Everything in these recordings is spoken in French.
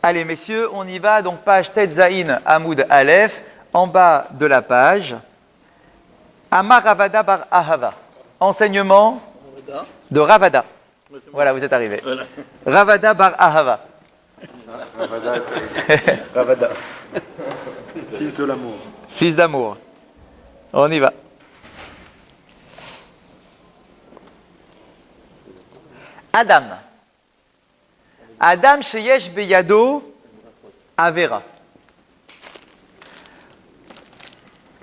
Allez, messieurs, on y va. Donc, page Tet Zaïn Hamoud Aleph, en bas de la page. Amar Ravada bar Ahava. Enseignement de Ravada. Voilà, vous êtes arrivés. Voilà. Ravada bar Ahava. Ravada. Fils de l'amour. Fils d'amour. On y va. Adam. Adam sheyesh beyado avera.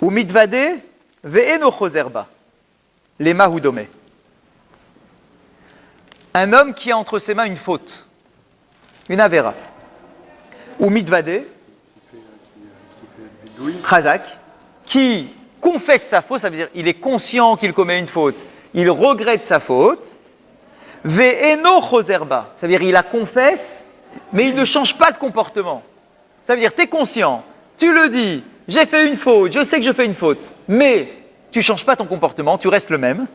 Ou mitvade ve'eno choser ba. Lema hudome. Un homme qui a entre ses mains une faute, une avera. Ou mitvade, chazak, qui confesse sa faute, ça veut dire il est conscient qu'il commet une faute, il regrette sa faute. Ve'eno choserba, ça veut dire il la confesse, mais il ne change pas de comportement. Ça veut dire tu es conscient, tu le dis, j'ai fait une faute, je sais que je fais une faute, mais tu ne changes pas ton comportement, tu restes le même.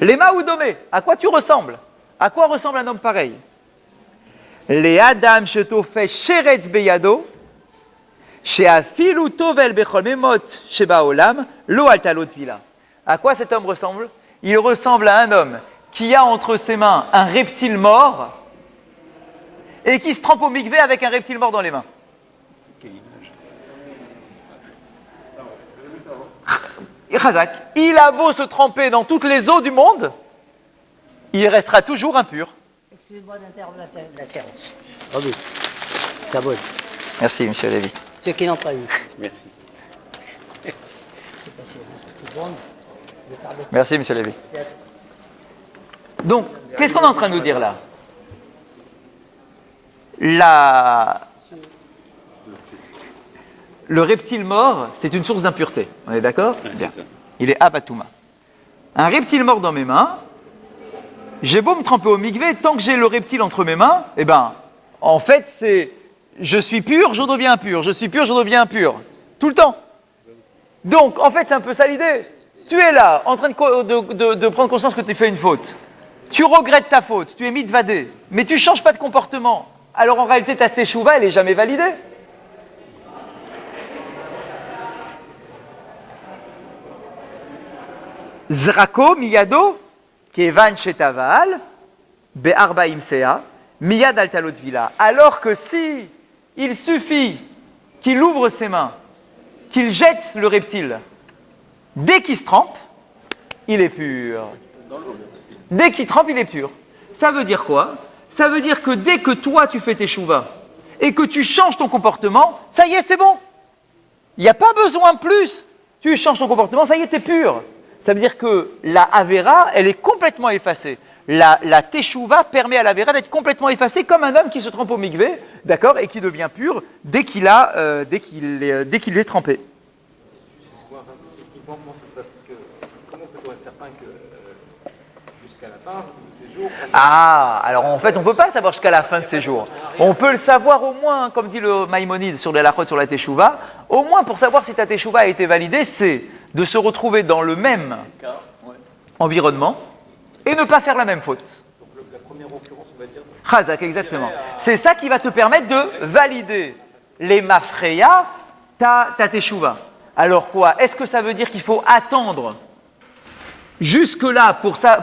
Lema ou domé, à quoi tu ressembles? À quoi ressemble un homme pareil? Les Adam sheto fait sheretz beyado, sheafilu tovel bechol memot sheba olam, lo altalot vila. À quoi cet homme ressemble? Il ressemble à un homme qui a entre ses mains un reptile mort et qui se trempe au mikvé avec un reptile mort dans les mains. Il a beau se tremper dans toutes les eaux du monde, il restera toujours impur. Excusez-moi d'interrompre la séance. Bravo. Ça va. Merci, monsieur Lévy. Ceux qui n'ont pas eu. Merci. Merci, monsieur Lévy. Donc, qu'est-ce qu'on est en train de nous dire là? Le reptile mort, c'est une source d'impureté. On est d'accord? Bien. Il est abatouma. Un reptile mort dans mes mains, j'ai beau me tremper au mikvé, tant que j'ai le reptile entre mes mains, eh ben, en fait, c'est je suis pur, je deviens impur, je suis pur, je deviens impur. Tout le temps. Donc, en fait, c'est un peu ça l'idée. Tu es là, en train de prendre conscience que tu fais une faute. Tu regrettes ta faute, tu es mitvadé, mais tu ne changes pas de comportement. Alors en réalité, ta teshuva, elle n'est jamais validée. Zrako miyado kevan shetaval be'arba imsea miyad altalot vila. Alors que si il suffit qu'il ouvre ses mains, qu'il jette le reptile, dès qu'il se trempe, il est pur. Dès qu'il trempe, il est pur. Ça veut dire quoi? Ça veut dire que dès que toi, tu fais tes chouvas et que tu changes ton comportement, ça y est, c'est bon. Il n'y a pas besoin de plus. Tu changes ton comportement, ça y est, tu es pur. Ça veut dire que la Avera, elle est complètement effacée. La Teshuvah permet à la Avera d'être complètement effacée comme un homme qui se trempe au mikvé, d'accord, et qui devient pur dès qu'il est trempé. Comment ça se passe? Parce que comment peut-on être certain que jusqu'à la fin de ces jours... Ah, alors en fait, on ne peut pas le savoir jusqu'à la fin de ces jours. On peut le savoir au moins, comme dit le Maïmonide sur les halachot sur la Teshuvah, au moins pour savoir si ta Teshuvah a été validée, c'est de se retrouver dans le même environnement et ne pas faire la même faute. Donc la première occurrence, on va dire... Chazak, exactement. C'est ça qui va te permettre de valider les mafreya, ta Teshuvah. Alors quoi? Est-ce que ça veut dire qu'il faut attendre jusque-là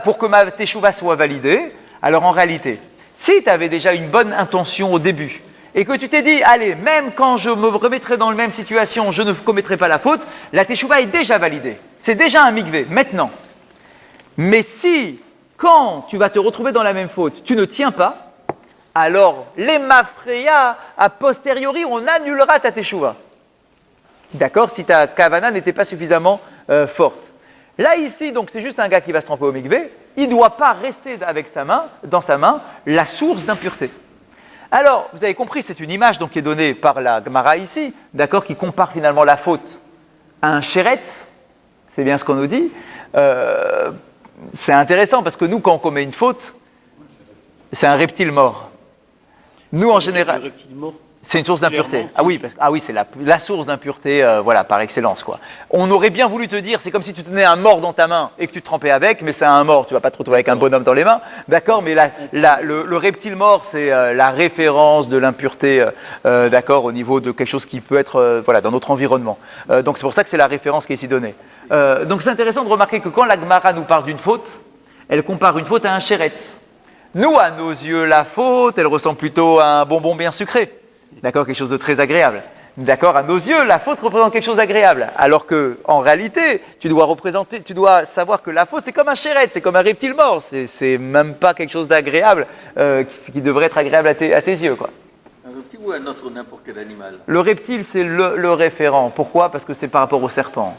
pour que ma Teshuvah soit validée? Alors en réalité, si tu avais déjà une bonne intention au début et que tu t'es dit, allez, même quand je me remettrai dans la même situation, je ne commettrai pas la faute, la Teshuvah est déjà validée. C'est déjà un mikvé, maintenant. Mais si, quand tu vas te retrouver dans la même faute, tu ne tiens pas, alors les mafreya, a posteriori, on annulera ta Teshuvah. D'accord, si ta kavana n'était pas suffisamment forte. Là, ici, donc, c'est juste un gars qui va se tremper au mikvé. Il ne doit pas rester avec dans sa main, la source d'impureté. Alors, vous avez compris, c'est une image donc, qui est donnée par la Gemara ici, d'accord, qui compare finalement la faute à un sheretz. C'est bien ce qu'on nous dit. C'est intéressant parce que nous, quand on commet une faute, c'est un reptile mort. Nous, en général... Le reptile mort. C'est une source d'impureté. Particulièrement, Ah oui, c'est la source d'impureté, voilà, par excellence, quoi. On aurait bien voulu te dire, c'est comme si tu tenais un mort dans ta main et que tu te trempais avec, mais c'est un mort, tu vas pas te retrouver avec un bonhomme dans les mains, d'accord. Mais le reptile mort, c'est la référence de l'impureté, d'accord, au niveau de quelque chose qui peut être, voilà, dans notre environnement. Donc c'est pour ça que c'est la référence qui est ici donnée. Donc c'est intéressant de remarquer que quand la Gemara nous parle d'une faute, elle compare une faute à un chéret. Nous, à nos yeux, la faute, elle ressemble plutôt à un bonbon bien sucré. D'accord, quelque chose de très agréable. D'accord, à nos yeux, la faute représente quelque chose d'agréable. Alors que, en réalité, tu dois savoir que la faute, c'est comme un chéret, c'est comme un reptile mort. C'est même pas quelque chose d'agréable qui devrait être agréable à tes yeux, quoi. Un reptile ou un autre, n'importe quel animal? Le reptile, c'est le référent. Pourquoi? Parce que c'est par rapport au serpent.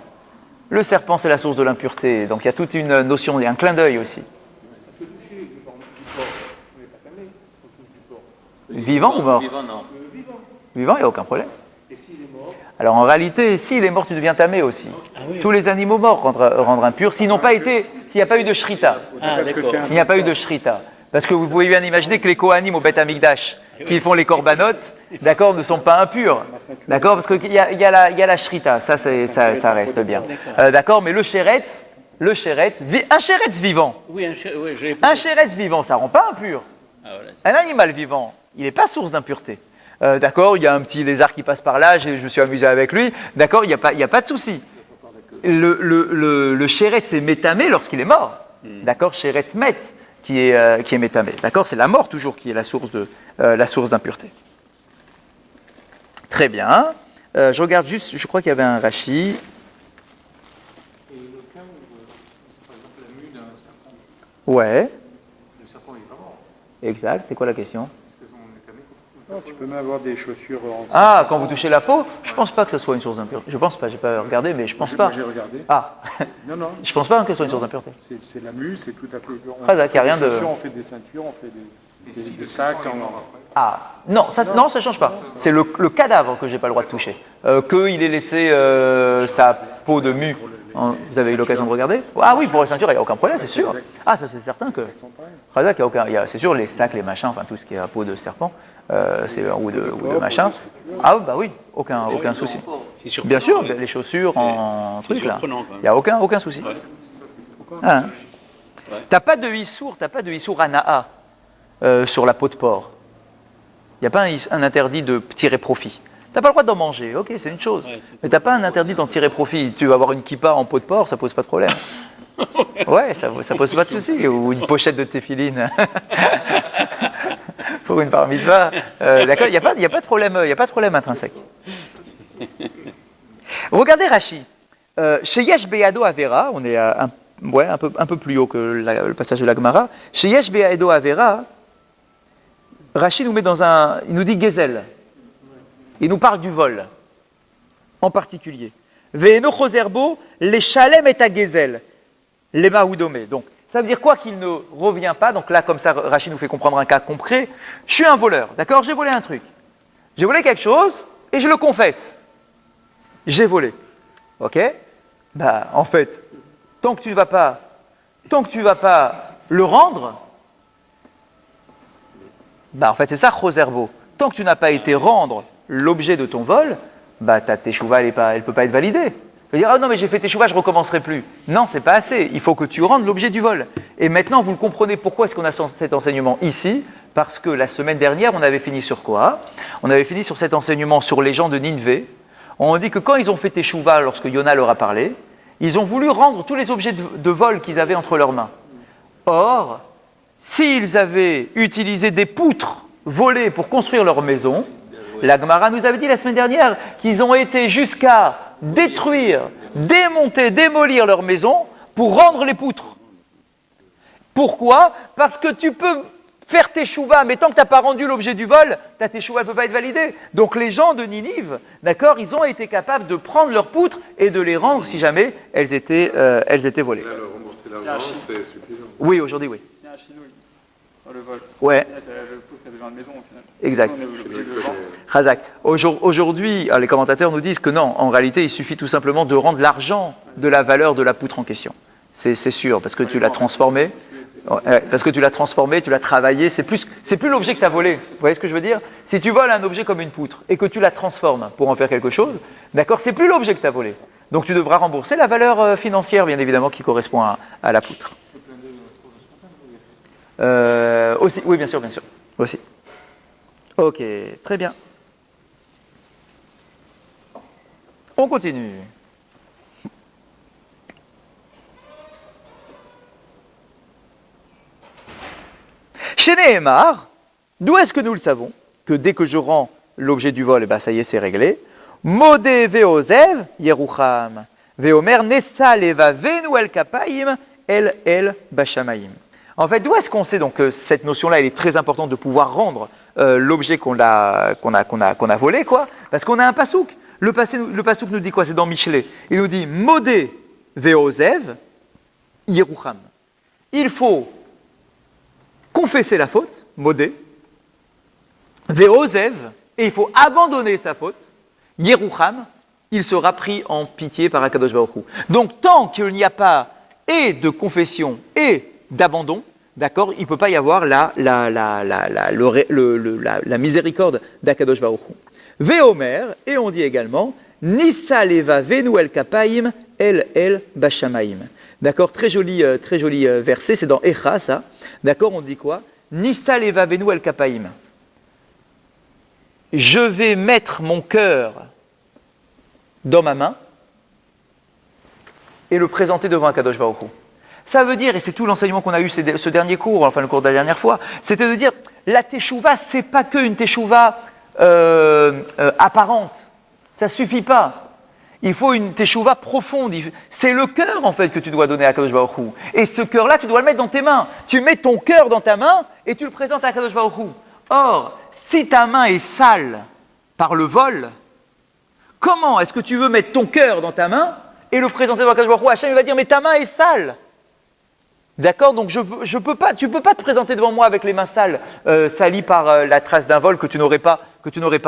Le serpent, c'est la source de l'impureté. Donc, il y a toute une notion, il y a un clin d'œil aussi. Parce que toucher le porc du porc, on n'est pas tamé, si on touche du porc. Vivant ou mort? Vivant, non. Vivant. Vivant, il n'y a aucun problème. Et s'il est mort, Alors en réalité, s'il est mort, tu deviens tamé aussi. Tous les animaux morts rendent impurs, s'il n'y a pas eu de shrita. parce que c'est un S'il n'y a pas eu de shrita. Parce que vous pouvez bien imaginer que les Kohanim au Beth Amikdash, qui font les corbanotes, d'accord, ne sont pas impurs. D'accord, parce qu'il y a la shrita, ça reste bien. D'accord, mais un sheretz vivant. Oui, Un sheretz vivant, ça ne rend pas impur. Ah, voilà. Un animal vivant, il n'est pas source d'impureté. D'accord, il y a un petit lézard qui passe par là, je me suis amusé avec lui. D'accord, il n'y a pas de souci. Le sheretz c'est métamé lorsqu'il est mort. D'accord, sheretz met qui est métamé. D'accord, c'est la mort toujours qui est la source d'impureté. Très bien. Je regarde juste, je crois qu'il y avait un Rashi. Et le cas où, par exemple, la mue d'un serpent, Ouais, le serpent il est pas mort, exact. C'est quoi la question? parce qu'elles ont été tamées. non, tu peux même avoir des chaussures en Ah, quand vous touchez la peau, je pense pas que ce soit une source d'impureté. Je pense pas, j'ai pas regardé, mais je pense pas. Moi, j'ai regardé. Ah, Non, non. je pense pas que ce soit une source d'impureté. C'est la mue, c'est tout à fait. Razak, y a rien de- On fait des ceintures, on fait des sacs. Ah, non, ça change pas. C'est le cadavre que j'ai pas le droit de toucher. Qu'il ait laissé sa peau de mue. Vous avez eu l'occasion de regarder? Ah oui, pour les ceintures, il n'y a aucun problème, c'est sûr. Ah, ça c'est certain que. Razak, c'est sûr, les sacs, les machins, enfin tout ce qui est à peau de serpent, ou de machin. Ah bah oui, aucun souci. C'est surprenant, Bien sûr, ouais. les chaussures en C'est truc là. surprenant, quand même. Il n'y a aucun souci. Ouais. Hein. Ouais. T'as pas de issour anaa sur la peau de porc. Il n'y a pas un interdit de tirer profit. T'as pas le droit d'en manger, ok, c'est une chose. Ouais, c'est Mais t'as pas un interdit d'en tirer profit. Tu vas avoir une kippa en peau de porc, ça pose pas de problème. Ouais, ça pose pas de souci. Ou une pochette de téphiline pour une bar mitzvah. D'accord, il n'y a pas de problème intrinsèque. Regardez Rashi. Chez Yesh Beado Avera, on est un peu plus haut que le passage de la Gemara. Chez Yesh Beado Avera, Rashi nous met il nous dit Gezel. Il nous parle du vol, en particulier. Ve'eno choserbo, les chalem et à Gezel, les maoudomé. Donc, ça veut dire quoi qu'il ne revient pas. Donc là, comme ça, Rashi nous fait comprendre un cas concret. Je suis un voleur, d'accord? J'ai volé un truc. J'ai volé quelque chose et je le confesse. J'ai volé. Ok? Bah, en fait, tant que tu ne vas pas le rendre, bah, en fait, c'est ça, choserbo. Tant que tu n'as pas été rendre l'objet de ton vol, bah, ta teshuva, elle ne peut pas être validée. Tu vas dire, ah non, mais j'ai fait teshuva, je ne recommencerai plus. Non, c'est pas assez. Il faut que tu rendes l'objet du vol. Et maintenant, vous le comprenez, pourquoi est-ce qu'on a cet enseignement ici? Parce que la semaine dernière, on avait fini sur quoi? On avait fini sur cet enseignement sur les gens de Nineveh. On dit que quand ils ont fait teshuva, lorsque Yona leur a parlé, ils ont voulu rendre tous les objets de vol qu'ils avaient entre leurs mains. Or, s'ils avaient utilisé des poutres volées pour construire leur maison, la Gemara nous avait dit la semaine dernière qu'ils ont été jusqu'à détruire, démonter, démolir leur maison pour rendre les poutres. Pourquoi? Parce que tu peux faire tes chouvas, mais tant que tu n'as pas rendu l'objet du vol, ta teshuva ne peut pas être validée. Donc les gens de Ninive, d'accord, ils ont été capables de prendre leurs poutres et de les rendre si jamais elles étaient volées. Là, leur rembourser l'argent, c'est suffisant. Oui, aujourd'hui, oui. C'est un chinouille, le vol. Ouais. Là, c'est le poutre qui a besoin de maison au final. Exact. On est obligé de le vendre. Razak. Aujourd'hui, les commentateurs nous disent que non, en réalité, il suffit tout simplement de rendre l'argent de la valeur de la poutre en question. C'est sûr, parce que tu l'as transformé. Parce que tu l'as transformé, tu l'as travaillé, c'est plus l'objet que tu as volé. Vous voyez ce que je veux dire? Si tu voles un objet comme une poutre et que tu la transformes pour en faire quelque chose, d'accord, c'est plus l'objet que tu as volé. Donc tu devras rembourser la valeur financière, bien évidemment, qui correspond à la poutre. Aussi, oui, bien sûr, aussi. Ok, très bien. On continue. Chez Nehemar, d'où est-ce que nous le savons? Que dès que je rends l'objet du vol, ça y est, c'est réglé. Modé veozev, Yerucham. Veomer, Nessa leva venu el kapaim, el bashamaim. En fait, d'où est-ce qu'on sait donc que cette notion-là, elle est très importante de pouvoir rendre l'objet qu'on a volé, quoi? Parce qu'on a un pasouk. Le pasouk nous dit quoi? C'est dans Michelet. Il nous dit Modé veozev, Yerucham. Il faut confesser la faute, modé, veozev, et il faut abandonner sa faute, Yerucham, il sera pris en pitié par Akadosh Baruch Hu. Donc tant qu'il n'y a pas et de confession et d'abandon, d'accord, il ne peut pas y avoir la miséricorde d'Akadosh Baruch Hu. Veomer, et on dit également, Nissa leva venu el kapaim el bashamaim. D'accord, très joli verset, c'est dans Echa, ça. D'accord, on dit quoi? Nissa leva venu el kapaim. Je vais mettre mon cœur dans ma main et le présenter devant Akadosh Baruch Hu. Ça veut dire, et c'est tout l'enseignement qu'on a eu ce dernier cours, enfin le cours de la dernière fois, c'était de dire, la teshuva, c'est pas que une teshuva apparente. Ça suffit pas. Il faut une teshuva profonde. C'est le cœur, en fait, que tu dois donner à Akadosh Baruch Hu. Et ce cœur-là, tu dois le mettre dans tes mains. Tu mets ton cœur dans ta main et tu le présentes à Akadosh Baruch Hu. Or, si ta main est sale par le vol, comment est-ce que tu veux mettre ton cœur dans ta main et le présenter devant Akadosh Baruch Hu? Hachem, il va dire, mais ta main est sale. D'accord? Donc tu peux pas te présenter devant moi avec les mains sales, salies par la trace d'un vol que tu n'aurais pas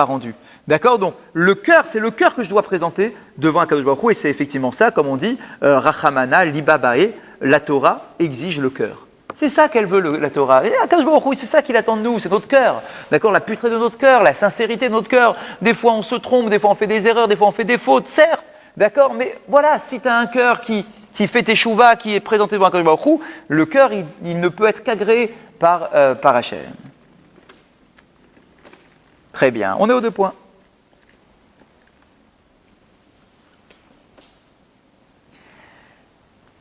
rendu. D'accord? Donc le cœur, c'est le cœur que je dois présenter devant Akadosh Baruch Hu, et c'est effectivement ça, comme on dit, Rachamana, Libabae, la Torah exige le cœur. C'est ça qu'elle veut, la Torah. Et Akadosh Baruch Hu, c'est ça qu'il attend de nous, c'est notre cœur. D'accord? La pureté de notre cœur, la sincérité de notre cœur. Des fois on se trompe, des fois on fait des erreurs, des fois on fait des fautes, certes. D'accord? Mais voilà, si tu as un cœur qui fait teshuva, qui est présenté devant Akadosh Baruch Hu, le cœur, il ne peut être qu'agréé par Hachem. Très bien, on est aux 2 points.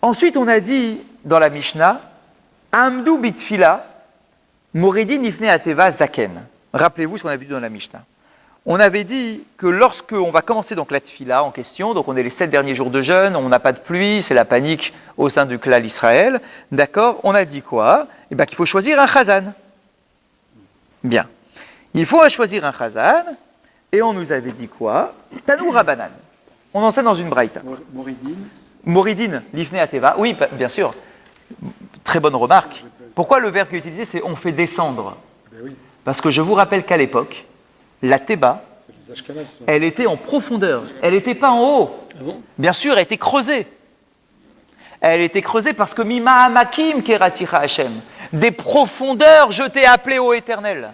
Ensuite, on a dit dans la Mishnah, Amdu bitfila, moridin ifne ateva zaken. Rappelez-vous ce qu'on a vu dans la Mishnah. On avait dit que lorsque on va commencer donc la tfila en question, donc on est les 7 derniers jours de jeûne, on n'a pas de pluie, c'est la panique au sein du clan Israël, d'accord? On a dit quoi? Eh bien qu'il faut choisir un chazan. Bien. Il faut choisir un chazan, et on nous avait dit quoi? Tanou Rabanan. On enseigne dans une braïta. Moridin, l'ifne ateva. Oui, bien sûr. Très bonne remarque. Pourquoi le verbe qui est utilisé, c'est on fait descendre? Parce que je vous rappelle qu'à l'époque, la Théba, elle était en profondeur, elle n'était pas en haut. Bien sûr, elle était creusée. Elle était creusée parce que Mima Amakim Keraticha Hashem. Des profondeurs, je t'ai appelé ô Éternel.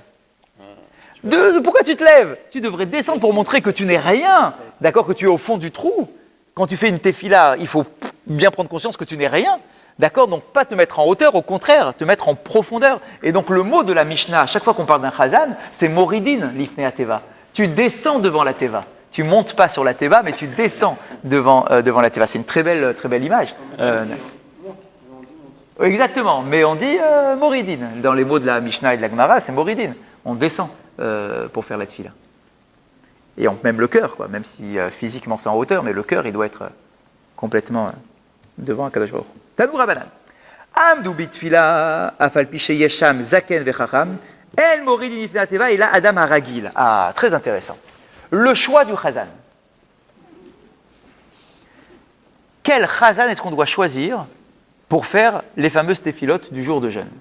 Pourquoi tu te lèves? Tu devrais descendre pour montrer que tu n'es rien. D'accord, que tu es au fond du trou. Quand tu fais une tefila, il faut bien prendre conscience que tu n'es rien. D'accord? Donc pas te mettre en hauteur, au contraire, te mettre en profondeur. Et donc le mot de la Mishnah, à chaque fois qu'on parle d'un chazan, c'est moridin, l'ifne ateva. Tu descends devant la teva. Tu montes pas sur la teva, mais tu descends devant la teva. C'est une très belle image. Exactement, mais on dit moridin. Dans les mots de la Mishnah et de la Gemara, c'est moridin. On descend pour faire la tefila. Et même le cœur, quoi, même si physiquement c'est en hauteur, mais le cœur, il doit être complètement devant Akadosh Baruch Hu. Tanou Rabanan. Amdu bitfila afal pi sheyesham zaken vechacham el moridin ifne ateva ila adam haragil. Ah, très intéressant. Le choix du chazan. Quel chazan est-ce qu'on doit choisir pour faire les fameuses téphilotes du jour de jeûne?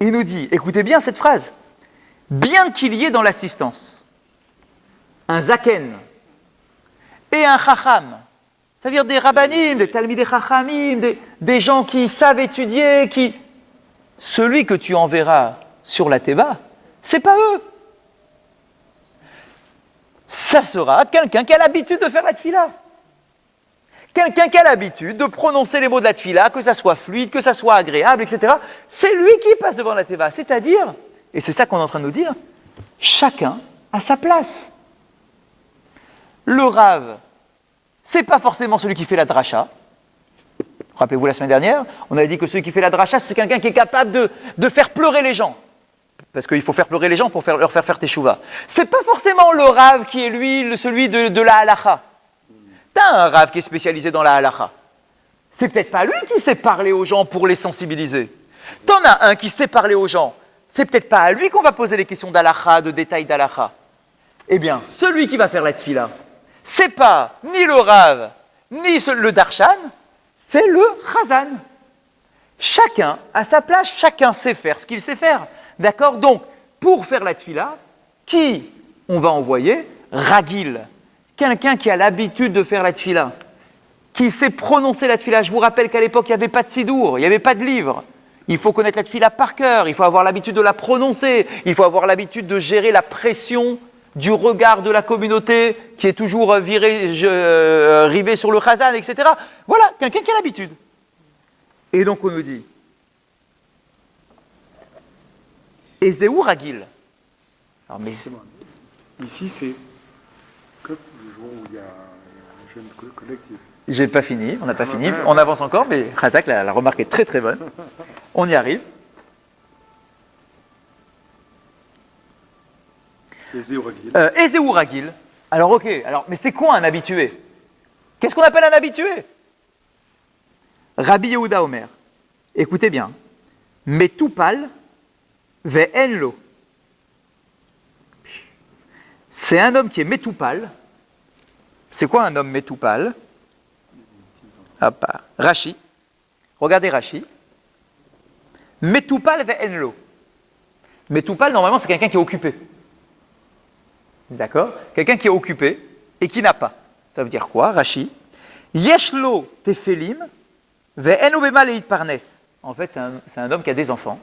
Il nous dit, écoutez bien cette phrase, bien qu'il y ait dans l'assistance un zaken et un chacham Ça veut dire des rabbanim, des talmidei chachamim, des gens qui savent étudier, qui... Celui que tu enverras sur la Teva, c'est pas eux. Ça sera quelqu'un qui a l'habitude de faire la tefila. Quelqu'un qui a l'habitude de prononcer les mots de la tefila, que ça soit fluide, que ça soit agréable, etc. C'est lui qui passe devant la Teva. C'est-à-dire, et c'est ça qu'on est en train de nous dire, chacun a sa place. Le Rav, c'est pas forcément celui qui fait la dracha. Rappelez-vous la semaine dernière, on avait dit que celui qui fait la dracha, c'est quelqu'un qui est capable de faire pleurer les gens. Parce qu'il faut faire pleurer les gens pour leur faire teshuva. C'est pas forcément le Rav qui est lui, celui de la halacha. T'as un Rav qui est spécialisé dans la halacha. C'est peut-être pas lui qui sait parler aux gens pour les sensibiliser. T'en as un qui sait parler aux gens. C'est peut-être pas à lui qu'on va poser les questions d'halacha, de détails d'halacha. Eh bien, celui qui va faire la tefila, c'est pas ni le Rav, ni le darshan, c'est le chazan. Chacun a sa place, chacun sait faire ce qu'il sait faire. D'accord? Donc, pour faire la tefila, qui on va envoyer? Ragil. Quelqu'un qui a l'habitude de faire la tefila, qui sait prononcer la tefila. Je vous rappelle qu'à l'époque, il n'y avait pas de sidour, il n'y avait pas de livre. Il faut connaître la tefila par cœur, il faut avoir l'habitude de la prononcer, il faut avoir l'habitude de gérer la pression du regard de la communauté qui est toujours rivée sur le chazan, etc. Voilà, quelqu'un qui a l'habitude. Et donc on nous dit, Ezéou Ragil. Alors, mais Ici, c'est comme le jour où il y a un jeune collectif. j'ai pas fini, on n'a pas fini, on avance encore, mais Razak, la remarque est très très bonne. On y arrive. Ezéou Ragil. Alors ok, mais c'est quoi un habitué? Qu'est-ce qu'on appelle un habitué? Rabbi Yehuda Omer. Écoutez bien. Metupal ve'enlo. C'est un homme qui est metupal. C'est quoi un homme metupal? Rashi. Regardez Rashi. Metupal ve'enlo. Metupal, normalement, c'est quelqu'un qui est occupé. D'accord? Quelqu'un qui est occupé et qui n'a pas. Ça veut dire quoi, Rashi? Yeshlo tefelim ve'enu bema leitparnes. En fait, c'est un homme qui a des enfants,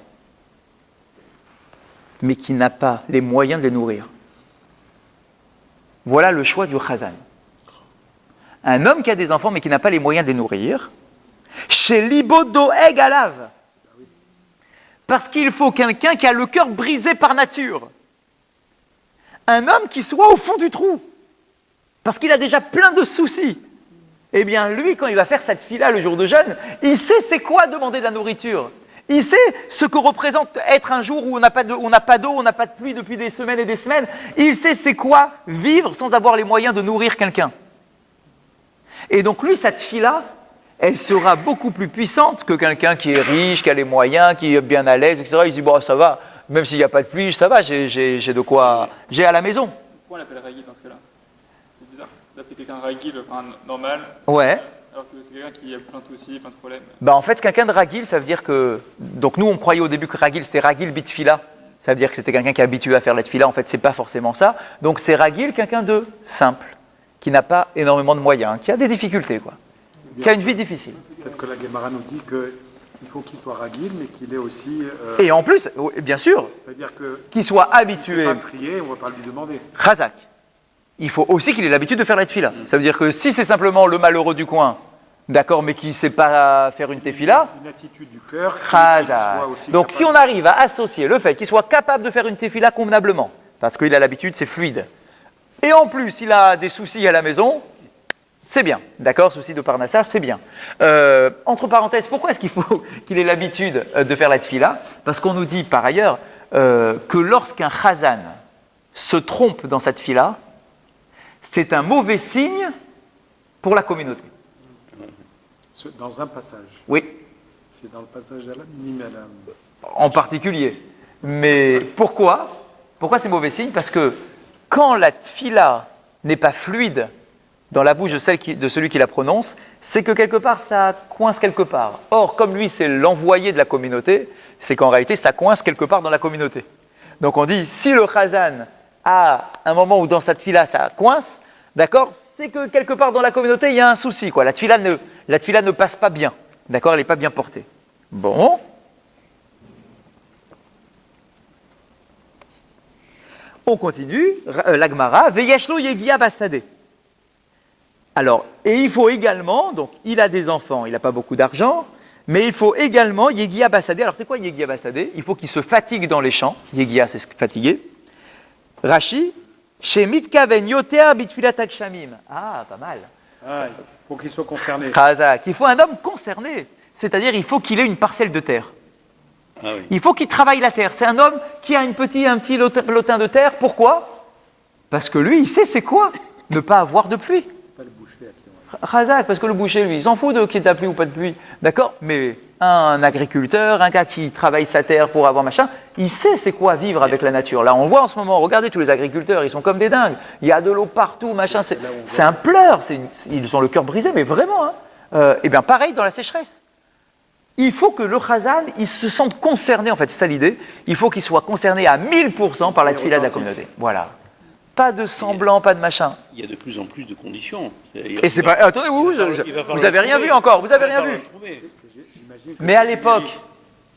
mais qui n'a pas les moyens de les nourrir. Voilà le choix du chazan. Un homme qui a des enfants, mais qui n'a pas les moyens de les nourrir. Chez Libo doeg alav. Parce qu'il faut quelqu'un qui a le cœur brisé par nature. Un homme qui soit au fond du trou. Parce qu'il a déjà plein de soucis. Eh bien, lui, quand il va faire cette fila le jour de jeûne, il sait c'est quoi demander de la nourriture. Il sait ce que représente être un jour où on n'a pas d'eau, on n'a pas de pluie depuis des semaines et des semaines. Il sait c'est quoi vivre sans avoir les moyens de nourrir quelqu'un. Et donc lui, cette fila, elle sera beaucoup plus puissante que quelqu'un qui est riche, qui a les moyens, qui est bien à l'aise, etc. Il se dit, bon, ça va, même s'il n'y a pas de pluie, ça va, j'ai de quoi, j'ai à la maison. Pourquoi on l'appelle Ragil dans ce cas-là? C'est bizarre d'appeler quelqu'un Ragil, enfin normal. Ouais. Alors que c'est quelqu'un qui a plein de soucis, plein de problèmes. En fait, quelqu'un de Ragil, ça veut dire que... Donc nous, on croyait au début que Ragil, c'était Ragil bitfila. Ça veut dire que c'était quelqu'un qui est habitué à faire la tefila. En fait, c'est pas forcément ça. Donc c'est Ragil, quelqu'un de simple, qui n'a pas énormément de moyens, qui a des difficultés, quoi. Qui a une vie difficile. Peut-être que la Gemara nous dit qu'il faut qu'il soit ragil, mais qu'il est aussi... Et en plus, bien sûr, c'est-à-dire que qu'il soit si habitué... c'est pas prier, on ne va pas lui demander. Razak. Il faut aussi qu'il ait l'habitude de faire la tefila. Ça veut dire que si c'est simplement le malheureux du coin, d'accord, mais qui ne sait pas faire une tefila, Une attitude du cœur. Razak. Donc si on arrive à associer le fait qu'il soit capable de faire une tefila convenablement, parce qu'il a l'habitude, c'est fluide, et en plus il a des soucis à la maison, c'est bien, d'accord, souci de Parnassa, c'est bien. Entre parenthèses, pourquoi est-ce qu'il faut qu'il ait l'habitude de faire la tefila? Parce qu'on nous dit par ailleurs que lorsqu'un chazan se trompe dans cette tefila, c'est un mauvais signe pour la communauté. Dans un passage. Oui. C'est dans le passage à l'âme, Nimelam. En particulier. Mais pourquoi? Pourquoi c'est mauvais signe? Parce que quand la tefila n'est pas fluide dans la bouche de celui qui la prononce, c'est que quelque part ça coince quelque part. Or, comme lui c'est l'envoyé de la communauté, c'est qu'en réalité ça coince quelque part dans la communauté. Donc on dit, si le chazan a un moment où dans cette tefila ça coince, d'accord, c'est que quelque part dans la communauté, il y a un souci, quoi. La tefila ne passe pas bien. D'accord? Elle n'est pas bien portée. Bon. On continue. L'Agmara, Veyeshlo Yegia Basadeh. Alors, et il faut également, donc il a des enfants, il n'a pas beaucoup d'argent, mais il faut également Yegia Basadeh. Alors, c'est quoi Yegia Basadeh? Il faut qu'il se fatigue dans les champs. Yegia, c'est fatiguer. Rashi, chez Mitkaven Yoter Bitfilat Akshamim. Ah, pas mal. Ah, il faut qu'il soit concerné. Khazak. Il faut un homme concerné. C'est-à-dire, il faut qu'il ait une parcelle de terre. Ah oui. Il faut qu'il travaille la terre. C'est un homme qui a un petit lotin de terre. Pourquoi? Parce que lui, il sait c'est quoi ne pas avoir de pluie. C'est pas le boucher à qui on va. Razak, parce que le boucher, lui, il s'en fout de qu'il y ait de la pluie ou pas de pluie. D'accord? Mais un agriculteur, un gars qui travaille sa terre pour avoir machin, il sait c'est quoi vivre avec la nature. Là, on voit en ce moment, regardez tous les agriculteurs, ils sont comme des dingues. Il y a de l'eau partout, machin. C'est un pleur. Ils ont le cœur brisé, mais vraiment. Et bien, pareil dans la sécheresse. Il faut que le Chazal, il se sente concerné, en fait, c'est ça l'idée. Il faut qu'il soit concerné à 1000% par la tefila de la communauté. Voilà. Pas de semblant, pas de machin. Il y a de plus en plus de conditions. Et c'est pas. Attendez, vous avez rien vu encore, vous avez rien vu. J'imagine que Mais à c'est l'époque. générique.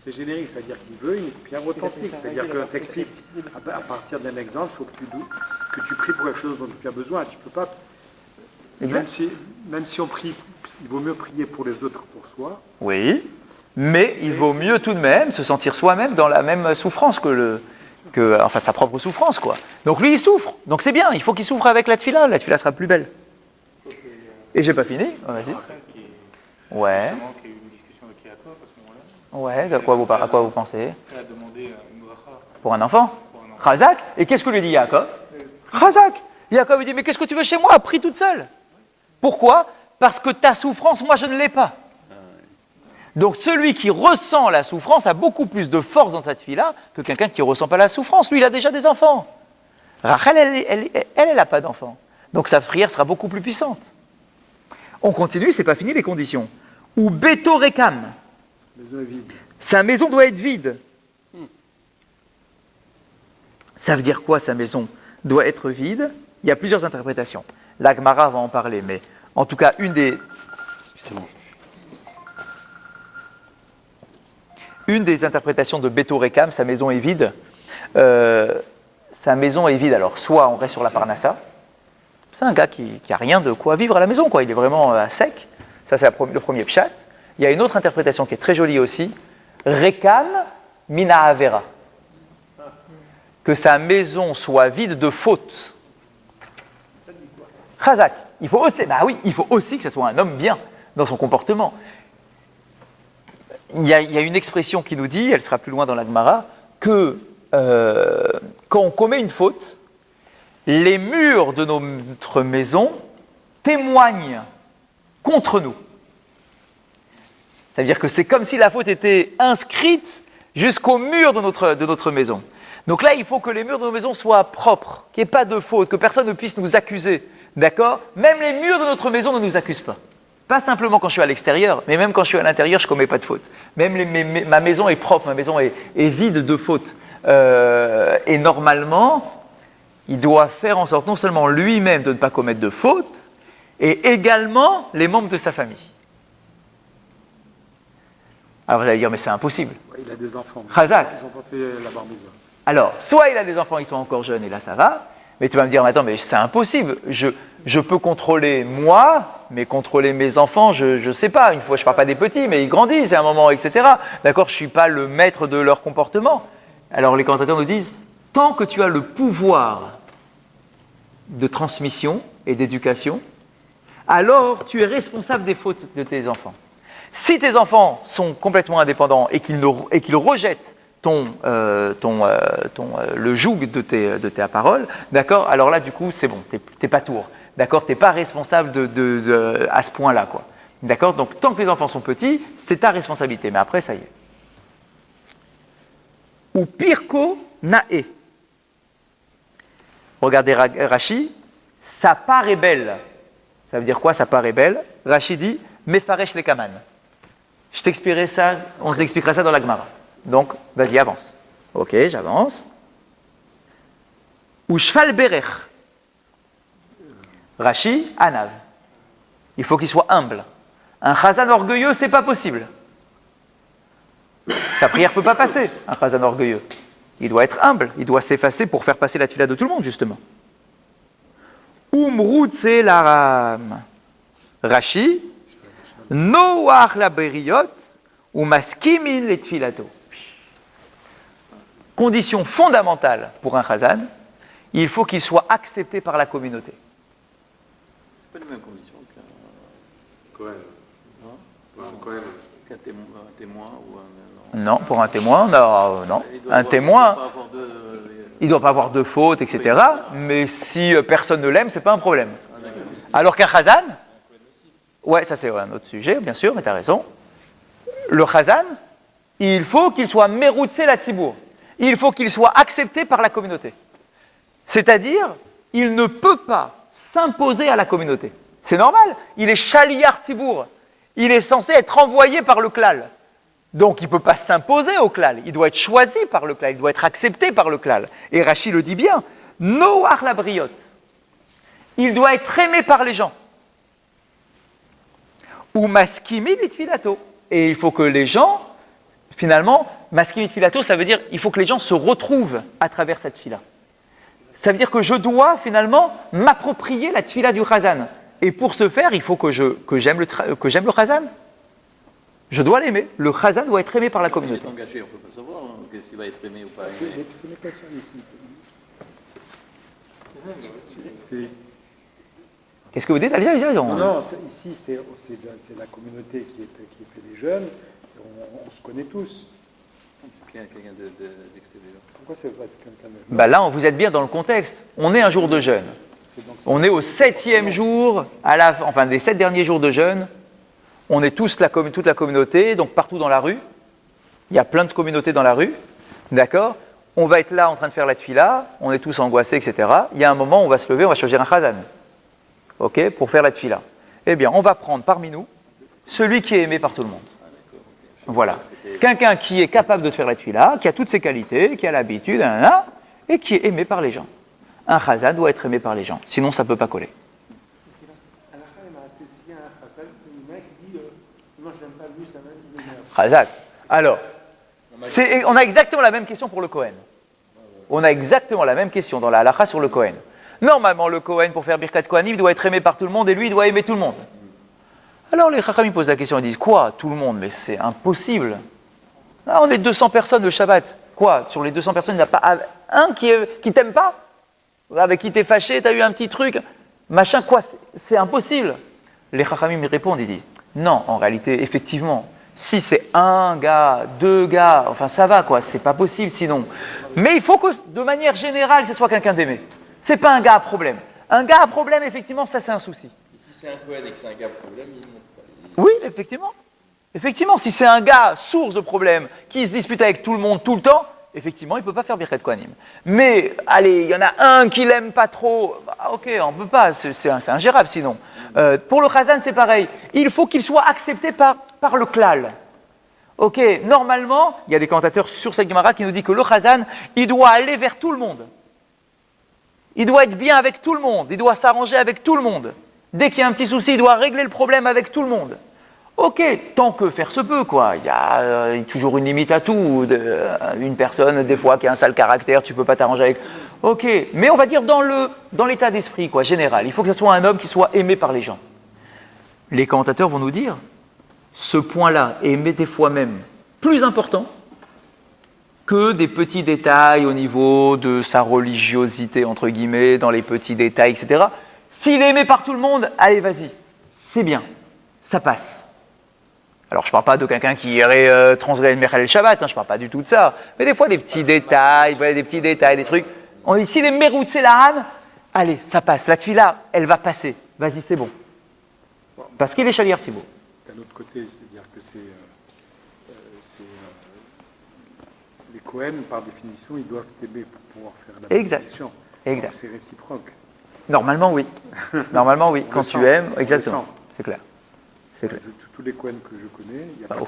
C'est générique, c'est-à-dire qu'il veut une pierre authentique. C'est-à-dire qu'on t'explique, à partir d'un exemple, il faut que tu pries pour quelque chose dont tu as besoin. Tu peux pas. Exact. Même si on prie, il vaut mieux prier pour les autres que pour soi. Oui. Mais il vaut mieux tout de même se sentir soi-même dans la même souffrance enfin sa propre souffrance, quoi. Donc lui, il souffre. Donc c'est bien, il faut qu'il souffre avec la tefila sera plus belle. Et j'ai pas fini. Oh, vas-y. Ouais. Il y a eu une discussion avec Yaakov à ce moment-là. Ouais, à quoi vous pensez? Elle a demandé une bracha Pour un enfant? pour un enfant. Chazak. Et qu'est-ce que lui dit Yaakov? Chazak. Yaakov, il dit, mais qu'est-ce que tu veux chez moi? Prie toute seule. Pourquoi? Parce que ta souffrance, moi, je ne l'ai pas. Donc celui qui ressent la souffrance a beaucoup plus de force dans cette fille-là que quelqu'un qui ne ressent pas la souffrance. Lui, il a déjà des enfants. Rachel, elle n'a pas d'enfants. Donc sa prière sera beaucoup plus puissante. On continue, c'est pas fini les conditions. Ou Beto Rekam. Maison est vide. Sa maison doit être vide. Ça veut dire quoi, sa maison doit être vide? Il y a plusieurs interprétations. La Gemara va en parler, mais en tout cas, une des interprétations de Beto Rekam, sa maison est vide. Sa maison est vide, alors soit on reste sur la Parnassa, c'est un gars qui a rien de quoi vivre à la maison, quoi. Il est vraiment à sec. Ça, c'est le premier pshat. Il y a une autre interprétation qui est très jolie aussi. Rekam mina avera. Que sa maison soit vide de faute. Chazak. Il faut aussi que ce soit un homme bien dans son comportement. Il y a une expression qui nous dit, elle sera plus loin dans la Gemara, que quand on commet une faute, les murs de notre maison témoignent contre nous. Ça veut dire que c'est comme si la faute était inscrite jusqu'au mur de notre maison. Donc là, il faut que les murs de nos maisons soient propres, qu'il n'y ait pas de faute, que personne ne puisse nous accuser. D'accord? Même les murs de notre maison ne nous accusent pas. Pas simplement quand je suis à l'extérieur, mais même quand je suis à l'intérieur, je ne commets pas de faute. Même ma maison est propre, ma maison est vide de faute. Et normalement, il doit faire en sorte non seulement lui-même de ne pas commettre de faute, et également les membres de sa famille. Alors vous allez dire, mais c'est impossible. Ouais, il a des enfants. Chazak. Ils n'ont pas fait la bar mitzvah. Alors, soit il a des enfants, ils sont encore jeunes, et là ça va, mais tu vas me dire, mais attends, mais c'est impossible. Je peux contrôler moi, mais contrôler mes enfants, je ne sais pas. Une fois, je ne parle pas des petits, mais ils grandissent à un moment, etc. D'accord? Je ne suis pas le maître de leur comportement. Alors les commentateurs nous disent, tant que tu as le pouvoir de transmission et d'éducation, alors tu es responsable des fautes de tes enfants. Si tes enfants sont complètement indépendants et qu'ils rejettent le joug de ta parole, d'accord? Alors là, du coup, c'est bon, t'es pas tour, d'accord? T'es pas responsable à ce point-là, quoi. D'accord? Donc, tant que les enfants sont petits, c'est ta responsabilité. Mais après, ça y est. Ou pirko nae. Regardez Rashi, sa part est belle. Ça veut dire quoi, sa part est belle? Rashi dit, mefaresh le kaman. Je t'expliquerai ça, on t'expliquera ça dans la Gemara. Donc, vas-y, avance. Ok, j'avance. Ou shval berech. Rashi, Anav. Il faut qu'il soit humble. Un chazan orgueilleux, c'est pas possible. Sa prière ne peut pas passer, un chazan orgueilleux. Il doit être humble, il doit s'effacer pour faire passer la tefila de tout le monde, justement. Umrutse laram. Rashi, noach la beriot, ou maskimin les tfilato. Condition fondamentale pour un chazan, il faut qu'il soit accepté par la communauté. C'est pas les mêmes conditions Cohen. qu'un témoin ou un... Non, pour un témoin, non. Un témoin, il ne doit pas avoir de faute, etc. Mais si personne ne l'aime, ce n'est pas un problème. Alors qu'un chazan, ouais, ça c'est un autre sujet, bien sûr, mais tu as raison. Le chazan, il faut qu'il soit meroutse la tzibour. Il faut qu'il soit accepté par la communauté. C'est-à-dire, il ne peut pas s'imposer à la communauté. C'est normal, il est shaliar tzibour. Il est censé être envoyé par le klal. Donc il ne peut pas s'imposer au klal. Il doit être choisi par le klal, il doit être accepté par le klal. Et Rashi le dit bien, noach la briotte. Il doit être aimé par les gens. Ou maskimi litfilato. Et il faut que les gens, finalement, maskimi litfilato, ça veut dire il faut que les gens se retrouvent à travers cette fila. Ça veut dire que je dois finalement m'approprier la tfila du chazan. Et pour ce faire, il faut que j'aime le chazan. Je dois l'aimer. Le chazan doit être aimé par la communauté. Il est engagé, on ne peut pas savoir s'il va être aimé ou pas C'est aimé. une question ici. Qu'est-ce que vous dites? Allez-y. Non, ici, c'est la communauté qui fait les jeunes. On se connaît tous. C'est quelqu'un d'extérieur. Pourquoi ça va être quelqu'un de... Bah là, vous êtes bien dans le contexte. On est un jour de jeûne. On est au 7e jour, des 7 derniers jours de jeûne. On est tous toute la communauté, donc partout dans la rue. Il y a plein de communautés dans la rue. D'accord? On va être là en train de faire la tefila. On est tous angoissés, etc. Il y a un moment où on va se lever, on va choisir un chazan. Ok? Pour faire la tefila. Eh bien, on va prendre parmi nous celui qui est aimé par tout le monde. Voilà. Quelqu'un qui est capable de faire la tefila, qui a toutes ses qualités, qui a l'habitude, et qui est aimé par les gens. Un chazan doit être aimé par les gens, sinon ça ne peut pas coller. Chazan. Alors, on a exactement la même question pour le Kohen. On a exactement la même question dans la halakha sur le Kohen. Normalement, le Kohen, pour faire Birkat Kohanim, doit être aimé par tout le monde, et lui, il doit aimer tout le monde. Alors les Chachamim posent la question, ils disent, quoi, tout le monde? Mais c'est impossible. Là, on est 200 personnes le Shabbat. Quoi, sur les 200 personnes, il n'y a pas un qui t'aime pas? Avec qui t'es fâché, t'as eu un petit truc, machin, quoi, c'est impossible. Les Chachamim répondent, ils disent, non, en réalité, effectivement, si c'est un gars, 2 gars, enfin ça va, quoi, c'est pas possible sinon. Mais il faut que, de manière générale, ce soit quelqu'un d'aimé. C'est pas un gars à problème. Un gars à problème, effectivement, ça c'est un souci. Et si c'est un Cohen et que c'est un gars à problème, il ne monte pas. Oui, effectivement. Effectivement, si c'est un gars source de problème, qui se dispute avec tout le monde tout le temps, effectivement, il ne peut pas faire Birkat Kohanim. Mais, allez, il y en a un qui l'aime pas trop, bah, ok, on ne peut pas, c'est ingérable sinon. Pour le Chazan, c'est pareil. Il faut qu'il soit accepté par le klal. Ok, normalement, il y a des commentateurs sur cette Gemara qui nous disent que le Chazan, il doit aller vers tout le monde. Il doit être bien avec tout le monde, il doit s'arranger avec tout le monde. Dès qu'il y a un petit souci, il doit régler le problème avec tout le monde. Ok, tant que faire se peut, quoi. Il y a toujours une limite à tout. Une personne, des fois, qui a un sale caractère, tu ne peux pas t'arranger avec. Ok, mais on va dire dans l'état d'esprit, quoi, général. Il faut que ce soit un homme qui soit aimé par les gens. Les commentateurs vont nous dire, ce point-là est des fois même plus important que des petits détails au niveau de sa religiosité, entre guillemets, dans les petits détails, etc. S'il est aimé par tout le monde, allez, vas-y, c'est bien, ça passe. Alors, je ne parle pas de quelqu'un qui irait transgresser le Mechal el Shabbat, je ne parle pas du tout de ça. Mais des fois, des petits détails, des trucs. On dit, s'il est Meroutse Lahan, allez, ça passe. La tefila, elle va passer. Vas-y, c'est bon. Parce qu'il est Shaliar Tzibour. D'un autre côté, c'est-à-dire que les Kohen, par définition, ils doivent t'aimer pour pouvoir faire la bénédiction. Exact. C'est réciproque. Normalement, oui. Normalement, oui. Quand tu aimes, exactement. C'est clair. C'est clair. Tous les Kohen que je connais, il n'y a pas au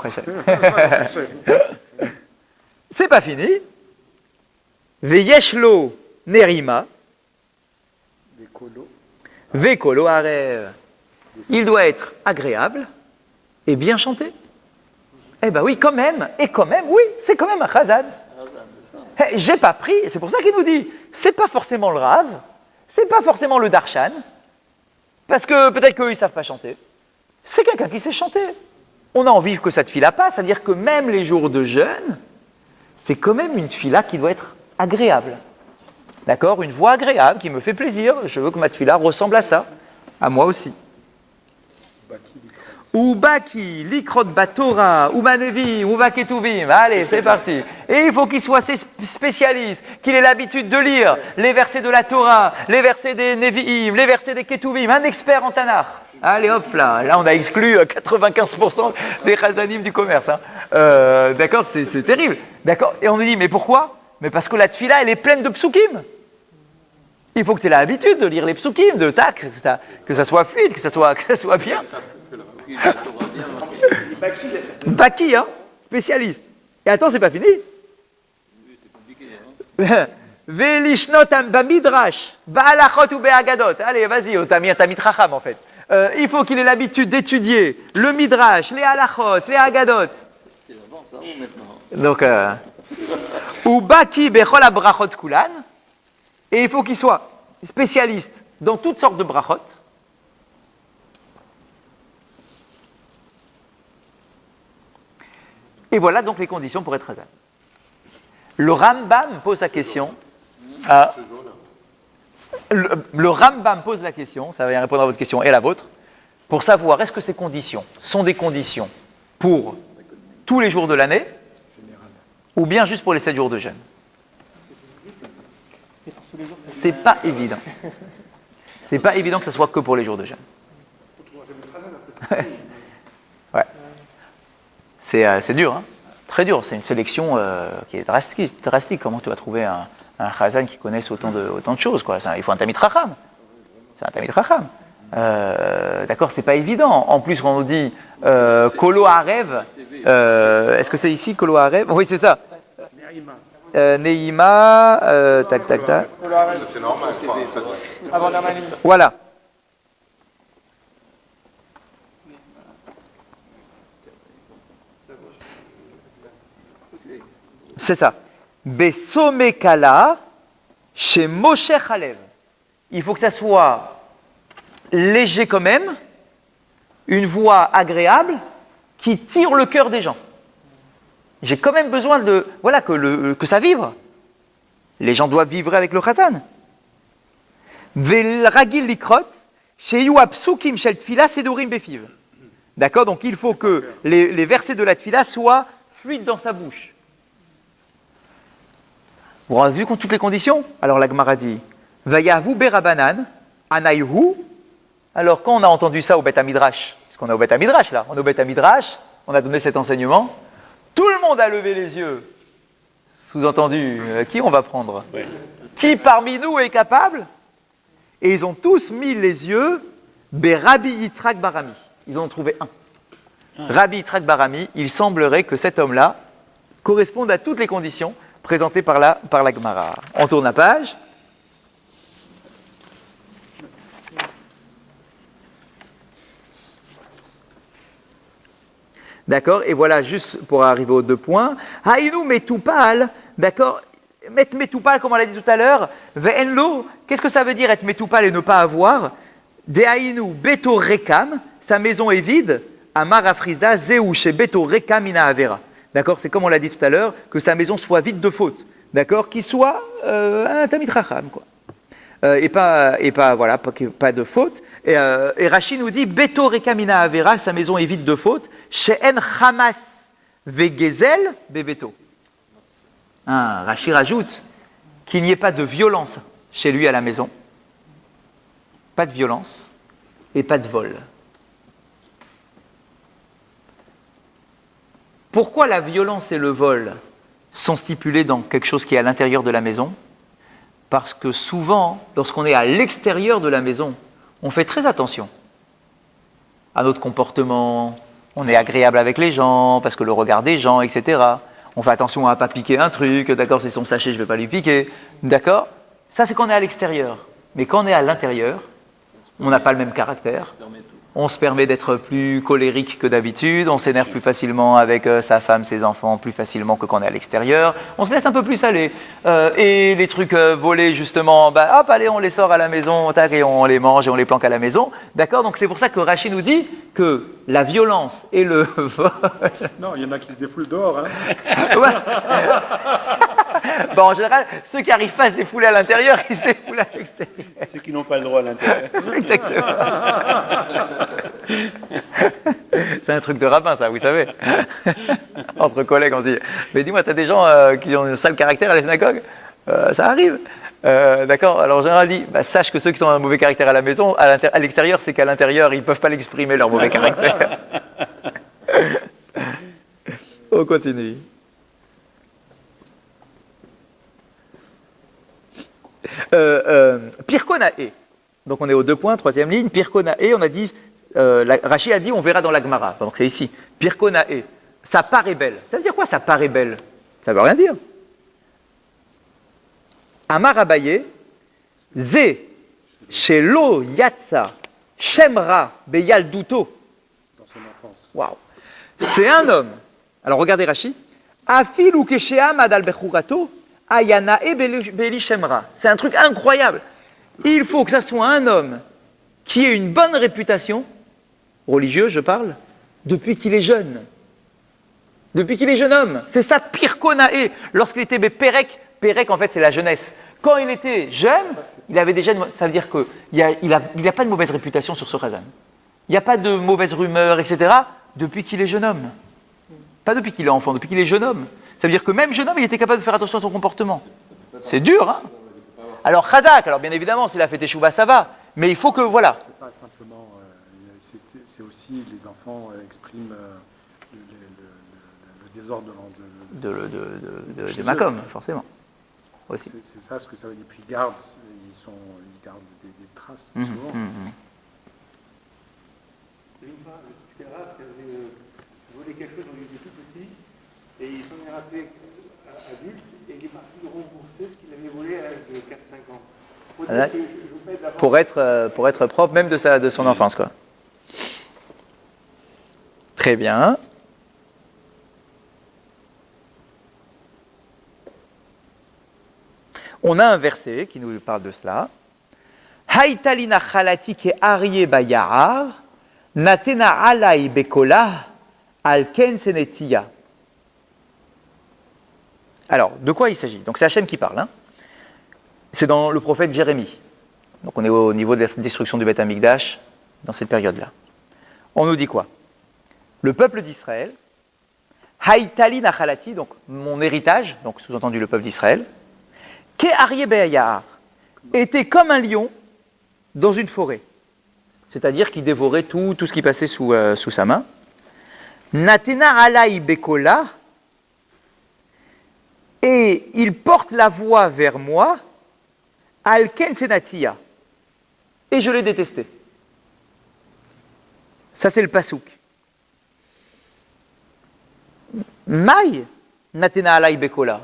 C'est pas fini. Veyeshlo Nerima. des colos. Vekolo arev. Il doit être agréable et bien chanté. Eh ben oui, quand même, oui, c'est quand même un chazan. J'ai pas pris, c'est pour ça qu'il nous dit, c'est pas forcément le Rav, c'est pas forcément le Darshan, parce que peut-être qu'eux ils savent pas chanter. C'est quelqu'un qui sait chanter. On a envie que cette fila passe, c'est-à-dire que même les jours de jeûne, c'est quand même une fila qui doit être agréable. D'accord? Une voix agréable qui me fait plaisir. Je veux que ma fila ressemble à ça, à moi aussi. Ou Baki, Likrot Batora, ou Manevi, ou Baketuvim. Allez, c'est parti. Et il faut qu'il soit spécialiste, qu'il ait l'habitude de lire les versets de la Torah, les versets des Nevi'im, les versets des Ketuvim, un expert en Tanakh. Allez hop là, on a exclu 95% des Chazanim du commerce. Hein. D'accord, c'est terrible. D'accord. Et on nous dit, mais pourquoi? Mais parce que la tfila, elle est pleine de psukim. Il faut que tu aies l'habitude de lire les psukim, de tac, que ça soit fluide, que ça soit bien. Baki, hein, spécialiste. Et attends, c'est pas fini. Velishnot bamidrash, ba'alachot ou be'agadot. Allez, vas-y, t'as mis tracham en fait. Il faut qu'il ait l'habitude d'étudier le midrash, les halachot, les agadot. Donc, ou baki bechol abrachot kulan. Et il faut qu'il soit spécialiste dans toutes sortes de brachot. Et voilà donc les conditions pour être Hazan. Le Rambam pose la question. Le Rambam pose la question, ça va répondre à votre question et à la vôtre, pour savoir est-ce que ces conditions sont des conditions pour tous les jours de l'année ou bien juste pour les 7 jours de jeûne. C'est pas évident. C'est pas évident que ce soit que pour les jours de jeûne. Ouais. C'est dur, hein. Très dur. C'est une sélection qui est drastique. Comment tu vas trouver un chazan qui connaisse autant de choses, quoi. Il faut un tamid chacham. C'est un tamid chacham. D'accord, c'est pas évident. En plus, quand on dit kolo arev, est-ce que c'est ici kolo arev? Oui, c'est ça. Neima, tac. C'est normal. Avant Namani. Voilà. C'est ça. Besomekala chez Moshe Chalev. Il faut que ça soit léger quand même, une voix agréable qui tire le cœur des gens. J'ai quand même besoin de que ça vibre. Les gens doivent vivre avec le chazan. Velragil likrot sheyu apsukim shel tfila sedurim befiv. D'accord, donc il faut que les versets de la tfila soient fluides dans sa bouche. Vous avez vu toutes les conditions? Alors la Gemara dit Vayavu berabanan anayhu. Alors quand on a entendu ça au Beth Midrash, parce qu'on est au Beth Midrash là, on est au Beth Midrash, on a donné cet enseignement, tout le monde a levé les yeux. Sous-entendu, qui on va prendre? Oui. Qui parmi nous est capable? Et ils ont tous mis les yeux Rabbi Yitzhak Barami. Ils en ont trouvé un. Rabbi Yitzhak Barami, il semblerait que cet homme-là corresponde à toutes les conditions présentées par la Gemara. On tourne la page. D'accord, et voilà, juste pour arriver aux 2 points. Haïnou metupal, d'accord, mettre metupal, comme on l'a dit tout à l'heure, ve'enlo, qu'est-ce que ça veut dire être metupal et ne pas avoir? De haïnou beto rekam, sa maison est vide, amar afrizda zeu chez beto rekam ina avera. D'accord, c'est comme on l'a dit tout à l'heure, que sa maison soit vide de faute. D'accord, qu'il soit un tamid chacham, quoi. Et pas de faute. Et Rashi nous dit Beto rekamina avera, sa maison est vide de faute. She'en chamas vegezel bebeto. Rashi rajoute qu'il n'y ait pas de violence chez lui à la maison. Pas de violence et pas de vol. Pourquoi la violence et le vol sont stipulés dans quelque chose qui est à l'intérieur de la maison? Parce que souvent, lorsqu'on est à l'extérieur de la maison, on fait très attention à notre comportement, on est agréable avec les gens, parce que le regard des gens, etc. On fait attention à ne pas piquer un truc, d'accord, c'est son sachet, je ne vais pas lui piquer, d'accord? Ça, c'est quand on est à l'extérieur. Mais quand on est à l'intérieur, on n'a pas le même caractère. On se permet d'être plus colérique que d'habitude, on s'énerve plus facilement avec sa femme, ses enfants, plus facilement que quand on est à l'extérieur. On se laisse un peu plus aller. Et les trucs volés, justement, hop, allez, on les sort à la maison, tac, et on les mange et on les planque à la maison. D'accord? Donc c'est pour ça que Rachid nous dit que la violence et le vol... Non, il y en a qui se défoulent dehors. Hein. Ouais. Bon, en général, ceux qui n'arrivent pas à se défouler à l'intérieur, ils se défoulent à l'extérieur. Ceux qui n'ont pas le droit à l'intérieur. Exactement. C'est un truc de rabbin, ça, vous savez. Entre collègues, on dit, mais dis-moi, t'as des gens qui ont un sale caractère à la synagogue? Ça arrive. D'accord. Alors en général, dit, sache que ceux qui ont un mauvais caractère à la maison, à l'extérieur, c'est qu'à l'intérieur, ils ne peuvent pas l'exprimer, leur mauvais caractère. On continue. Pirkonae. Donc on est aux 2 points, 3e ligne. Pirkonae, on a dit, Rachid a dit, on verra dans la Gemara. Donc c'est ici. Pirkonae. Ça paraît belle. Ça veut dire quoi, ça paraît belle? Ça veut rien dire. Amar Abaye, Ze, Shelo Yatsa, Shemra, Beyal Duto. Dans son enfance. Waouh. C'est un homme. Alors regardez Rachid. Afil ou Kesheam Adal Bechurato, Ayana e Beli Shemra. C'est un truc incroyable. Il faut que ça soit un homme qui ait une bonne réputation, religieuse je parle, depuis qu'il est jeune. Depuis qu'il est jeune homme. C'est ça, Pirkonae. Lorsqu'il était Pérec, Pérec en fait c'est la jeunesse. Quand il était jeune, il avait déjà, ça veut dire qu'il n'a pas de mauvaise réputation sur ce Khazan. Il n'y a pas de mauvaise rumeur, etc. depuis qu'il est jeune homme. Pas depuis qu'il est enfant, depuis qu'il est jeune homme. Ça veut dire que même jeune homme, il était capable de faire attention à son comportement. C'est dur, hein? Alors Khazak, alors bien évidemment, s'il a fait Teshuvah, ça va. Mais il faut que, voilà. C'est pas simplement, c'est aussi les enfants expriment le désordre de Macom, forcément. Aussi. C'est ça ce que ça veut dire. Puis ils gardent des traces souvent. Une fois, je suis rare qui avait volé quelque chose quand il était tout petit, et il s'en est rappelé adulte, et il est parti rembourser ce qu'il avait volé à l'âge de 4-5 ans. Faut dire que je vous paie pour être propre même de son enfance, quoi. Très bien. On a un verset qui nous parle de cela. Haïtalina chalati ke arie bayar, natena alai bekola, alken senetia. Alors, de quoi il s'agit? Donc c'est Hachem qui parle. Hein. C'est dans le prophète Jérémie. Donc on est au niveau de la destruction du Beth Amikdash, dans cette période-là. On nous dit quoi? Le peuple d'Israël, Haïtali Nachalati, donc mon héritage, donc sous-entendu le peuple d'Israël, Ke Aryeh Be'ayar, était comme un lion dans une forêt. C'est-à-dire qu'il dévorait tout ce qui passait sous sa main. Natena alai bekola, et il porte la voix vers moi, alken senatia, et je l'ai détesté. Ça c'est le pasouk. Maï natena alai bekola.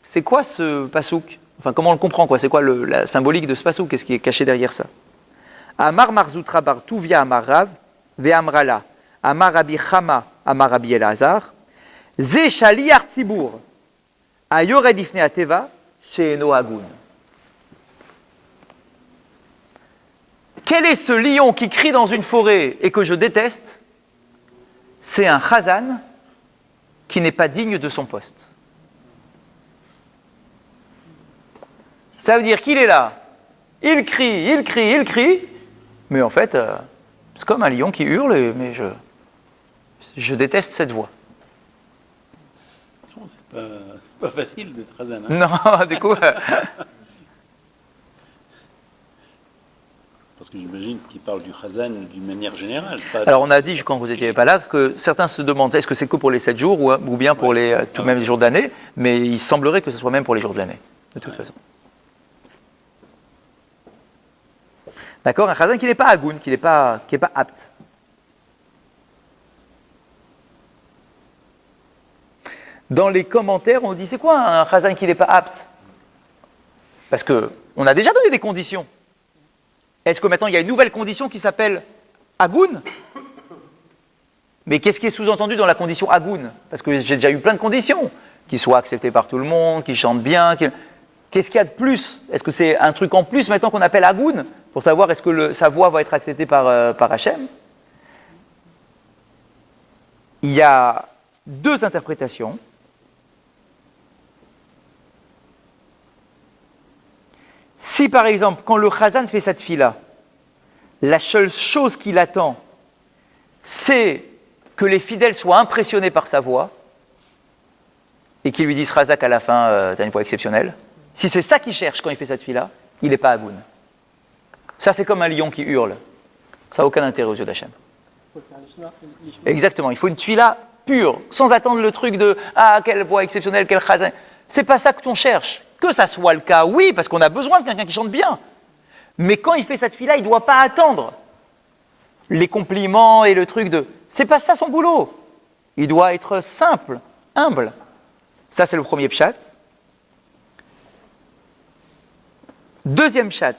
C'est quoi ce pasouk? Enfin, comment on le comprend, quoi? C'est quoi la symbolique de ce pasouk? Qu'est-ce qui est caché derrière ça? Amar Marzutra bar Tuvia Amar Rav ve'amrala Amar Rabbi Chama Amar Rabbi Elazar Ze shaliach tzibur ayored ifnei ateva she'eno hagun. Quel est ce lion qui crie dans une forêt et que je déteste? C'est un chazan qui n'est pas digne de son poste. Ça veut dire qu'il est là, il crie, mais en fait, c'est comme un lion qui hurle, mais je déteste cette voix. Non, c'est pas facile d'être Hazan. Hein. Non, du coup... Parce que j'imagine qu'il parle du Hazan d'une manière générale. Alors on a dit, quand vous n'étiez pas là, que certains se demandaient est-ce que c'est que pour les 7 jours ou bien pour tout même les jours de l'année, mais il semblerait que ce soit même pour les jours de l'année, de toute façon. D'accord? Un chazan qui n'est pas agoun, qui n'est pas apte. Dans les commentaires, on dit c'est quoi un chazan qui n'est pas apte? Parce qu'on a déjà donné des conditions. Est-ce que maintenant il y a une nouvelle condition qui s'appelle Agoun? Mais qu'est-ce qui est sous-entendu dans la condition Agoun? Parce que j'ai déjà eu plein de conditions. Qu'il soit accepté par tout le monde, qu'il chante bien. Qu'est-ce qu'il y a de plus? Est-ce que c'est un truc en plus maintenant qu'on appelle Agoun? Pour savoir est-ce que sa voix va être acceptée par Hachem? Il y a deux interprétations. Si par exemple, quand le Chazan fait cette fila, la seule chose qu'il attend, c'est que les fidèles soient impressionnés par sa voix et qu'ils lui disent Razak à la fin, t'as une voix exceptionnelle. Si c'est ça qu'il cherche quand il fait cette fila, il n'est pas Agoun. Ça, c'est comme un lion qui hurle. Ça n'a aucun intérêt aux yeux d'Hachem. Exactement, il faut une tfila pure, sans attendre le truc de ah, quelle voix exceptionnelle, quel Chazan. C'est pas ça que l'on cherche. Que ça soit le cas, oui, parce qu'on a besoin de quelqu'un qui chante bien. Mais quand il fait cette fila, il ne doit pas attendre les compliments et le truc de. C'est pas ça son boulot. Il doit être simple, humble. Ça, c'est le premier pshat. Deuxième pshat.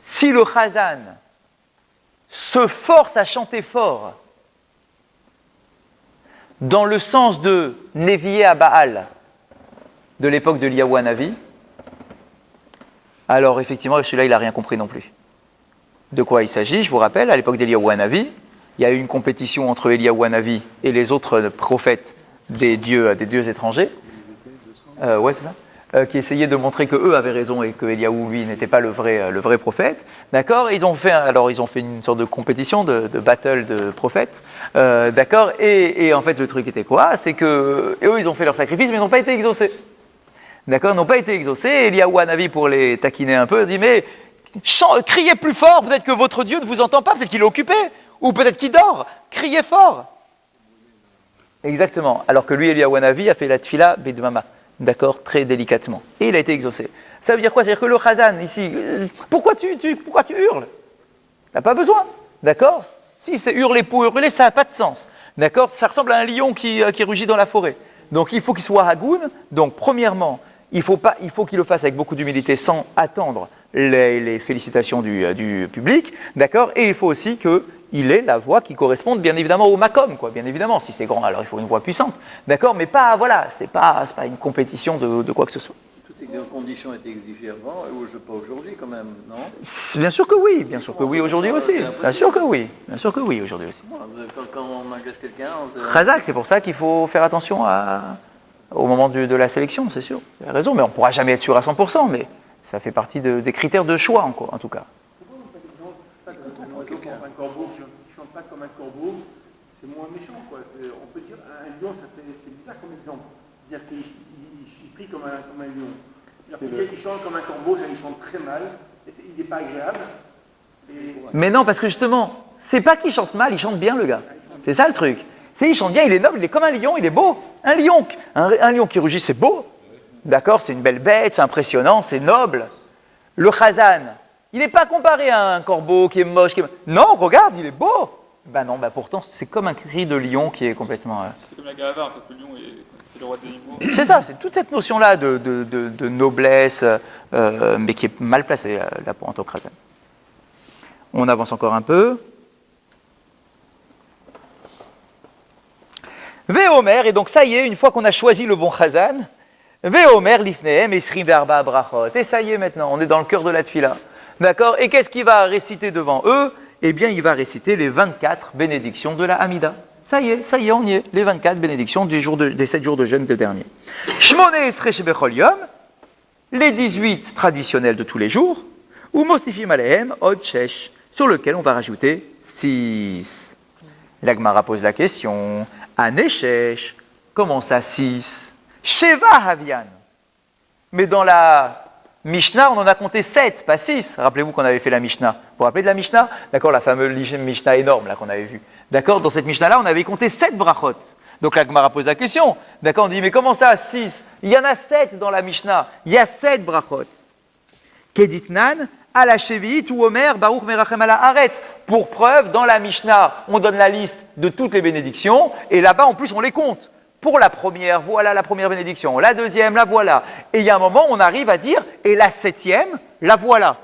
Si le Chazan se force à chanter fort, dans le sens de Nevié à Baal, de l'époque de Eliyahu Hanavi, alors effectivement, celui-là, il n'a rien compris non plus. De quoi il s'agit? Je vous rappelle, à l'époque d'Eliyahu Hanavi, il y a eu une compétition entre Eliyahu Hanavi et les autres prophètes des dieux étrangers. Ouais, c'est ça. Qui essayaient de montrer que eux avaient raison et que Eliyahu, lui, n'était pas le vrai prophète. D'accord? Ils ont fait une sorte de compétition, de battle de prophètes. D'accord? Et en fait, le truc était quoi? C'est que eux, ils ont fait leur sacrifice, mais ils n'ont pas été exaucés. D'accord? Ils n'ont pas été exaucés. Et Eliyahu Hanavi, pour les taquiner un peu, dit mais criez plus fort, peut-être que votre Dieu ne vous entend pas, peut-être qu'il est occupé, ou peut-être qu'il dort. Criez fort. Exactement. Alors que lui, Eliyahu Hanavi, a fait la tfila bidmama. D'accord, très délicatement. Et il a été exaucé. Ça veut dire quoi? C'est-à-dire que le Chazan, ici, pourquoi tu hurles? T'as pas besoin. D'accord? Si c'est hurler pour hurler, ça n'a pas de sens. D'accord? Ça ressemble à un lion qui rugit dans la forêt. Donc il faut qu'il soit hagoun. Donc premièrement, il faut qu'il le fasse avec beaucoup d'humilité sans attendre les félicitations du public. D'accord? Et il faut aussi qu'il ait la voix qui corresponde bien évidemment au makom, quoi. Bien évidemment, si c'est grand, alors il faut une voix puissante. D'accord? Mais pas, voilà, c'est pas une compétition de quoi que ce soit. Toutes ces conditions étaient exigées avant, et pas aujourd'hui quand même, non? Bien sûr que oui aujourd'hui aussi. Bien sûr que oui aujourd'hui aussi. Quand on engage quelqu'un... Razak, c'est pour ça qu'il faut faire attention au moment de la sélection, c'est sûr. Vous avez raison, mais on ne pourra jamais être sûr à 100%, mais ça fait partie des critères de choix, en tout cas. Pourquoi on fait l'exemple, je sais pas, d'un oiseau comme un corbeau qui ne chante pas comme un corbeau, c'est moins méchant, quoi. On peut dire un lion, c'est bizarre comme exemple. Dire qu'il prie comme un lion. Quelqu'un qui chante comme un corbeau, ça il chante très mal, et il n'est pas agréable. Mais non, parce que justement, c'est pas qu'il chante mal, il chante bien, le gars. C'est ça le truc. Il chante bien, il est noble, il est comme un lion, il est beau. Un lion qui rugit, c'est beau. D'accord, c'est une belle bête, c'est impressionnant, c'est noble. Le Chazan, il n'est pas comparé à un corbeau qui est moche. Non, regarde, il est beau. Pourtant, c'est comme un cri de lion qui est complètement... C'est comme la Gavard, en fait, le lion c'est le roi des animaux. C'est ça, c'est toute cette notion-là de noblesse, mais qui est mal placée là en tant que Chazan. On avance encore un peu. Veomer, et donc ça y est, une fois qu'on a choisi le bon Chazan, Veomer lifnehem esrim verba brachot. Et ça y est maintenant, on est dans le cœur de la tfila. D'accord? Et qu'est-ce qu'il va réciter devant eux? Eh bien, il va réciter les 24 bénédictions de la Hamida. Ça y est, on y est. Les 24 bénédictions des 7 jours de jeûne de dernier. Shmone esrei shebechol yom, les 18 traditionnels de tous les jours, ou mosifim alehem od shesh, sur lequel on va rajouter 6. La Gemara pose la question, Aneshesh, comment ça 6? Sheva Havian. Mais dans la Mishnah, on en a compté 7, pas 6. Rappelez-vous qu'on avait fait la Mishnah. Vous vous rappelez de la Mishnah? D'accord, la fameuse Mishnah énorme là qu'on avait vue. D'accord, dans cette Mishnah-là, on avait compté 7 brachot. Donc la Gemara pose la question. D'accord, on dit, mais comment ça 6? Il y en a 7 dans la Mishnah. Il y a 7 brachot. Keditnan, ala Shevi'it ou Omer, Baruch Merachem ala Haaretz. Pour preuve, dans la Mishnah, on donne la liste de toutes les bénédictions, et là-bas, en plus, on les compte. Pour la première, voilà la première bénédiction. La deuxième, la voilà. Et il y a un moment, on arrive à dire, et la 7e, la voilà.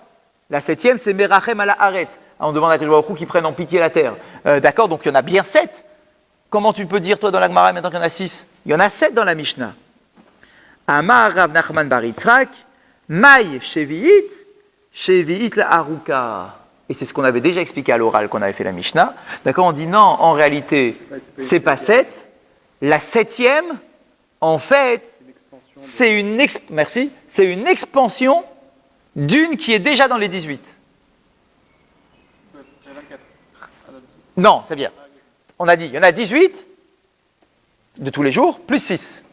La septième, c'est Merachem ala Haaretz. On demande à Akadosh Baruch Hu qui prenne en pitié la terre. D'accord, donc il y en a bien 7. Comment tu peux dire, toi, dans la Gemara, maintenant qu'il y en a 6? Il y en a 7 dans la Mishnah. Amar Rav Nachman bar Yitzhak, Maï Shevi'it la Haruka. Et c'est ce qu'on avait déjà expliqué à l'oral qu'on avait fait la Mishnah. D'accord, on dit non, en réalité, c'est pas 7. La septième, en fait, c'est une expansion d'une qui est déjà dans les 18. Non, c'est bien. On a dit, il y en a 18 de tous les jours, plus 6.